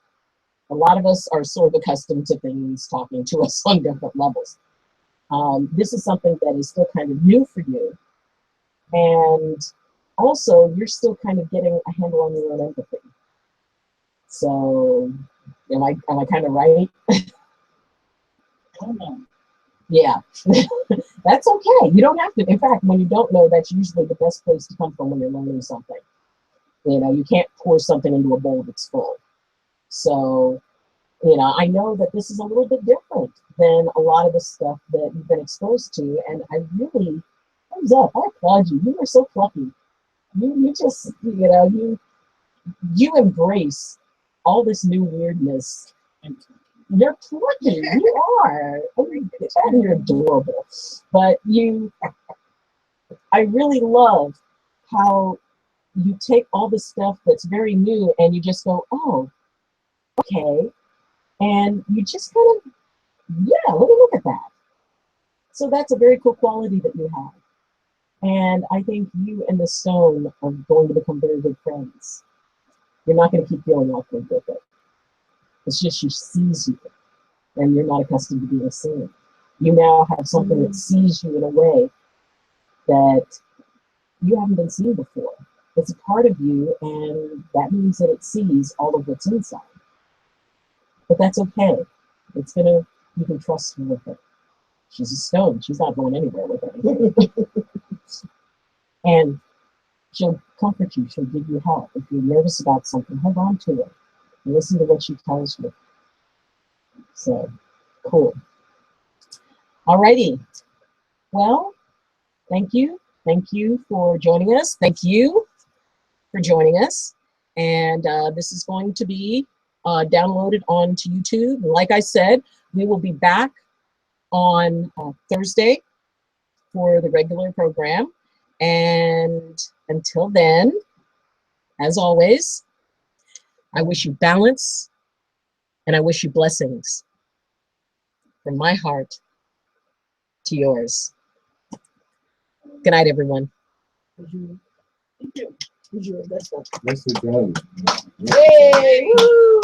A lot of us are sort of accustomed to things talking to us on different levels. This is something that is still kind of new for you. And also, you're still kind of getting a handle on your own empathy. So, am I kind of right? I don't know. Yeah, that's okay. You don't have to. In fact, when you don't know, that's usually the best place to come from when you're learning something. You know, you can't pour something into a bowl that's full. So, you know, I know that this is a little bit different than a lot of the stuff that you've been exposed to, and I really, thumbs up, I applaud you. You are so plucky. You just, you know, you embrace all this new weirdness. You're plucky. You are. And you're adorable. But I really love how you take all this stuff that's very new and you just go, oh, okay. And you just kind of, yeah, look at that. So that's a very cool quality that you have. And I think you and the stone are going to become very good friends. You're not going to keep feeling awkward with it. It's just she sees you, and you're not accustomed to being seen. You now have something that sees you in a way that you haven't been seen before. It's a part of you, and that means that it sees all of what's inside. But that's okay. You can trust her with it. She's a stone. She's not going anywhere with it. And she'll comfort you. She'll give you help. If you're nervous about something, hold on to it. Listen to what she tells you. So, cool. Alrighty. Well, thank you. Thank you for joining us. Thank you for joining us. And this is going to be downloaded onto YouTube. Like I said, we will be back on Thursday for the regular program. And until then, as always, I wish you balance and I wish you blessings from my heart to yours. Good night, everyone. Thank you. Thank you. Nicely done. Yay! Woo!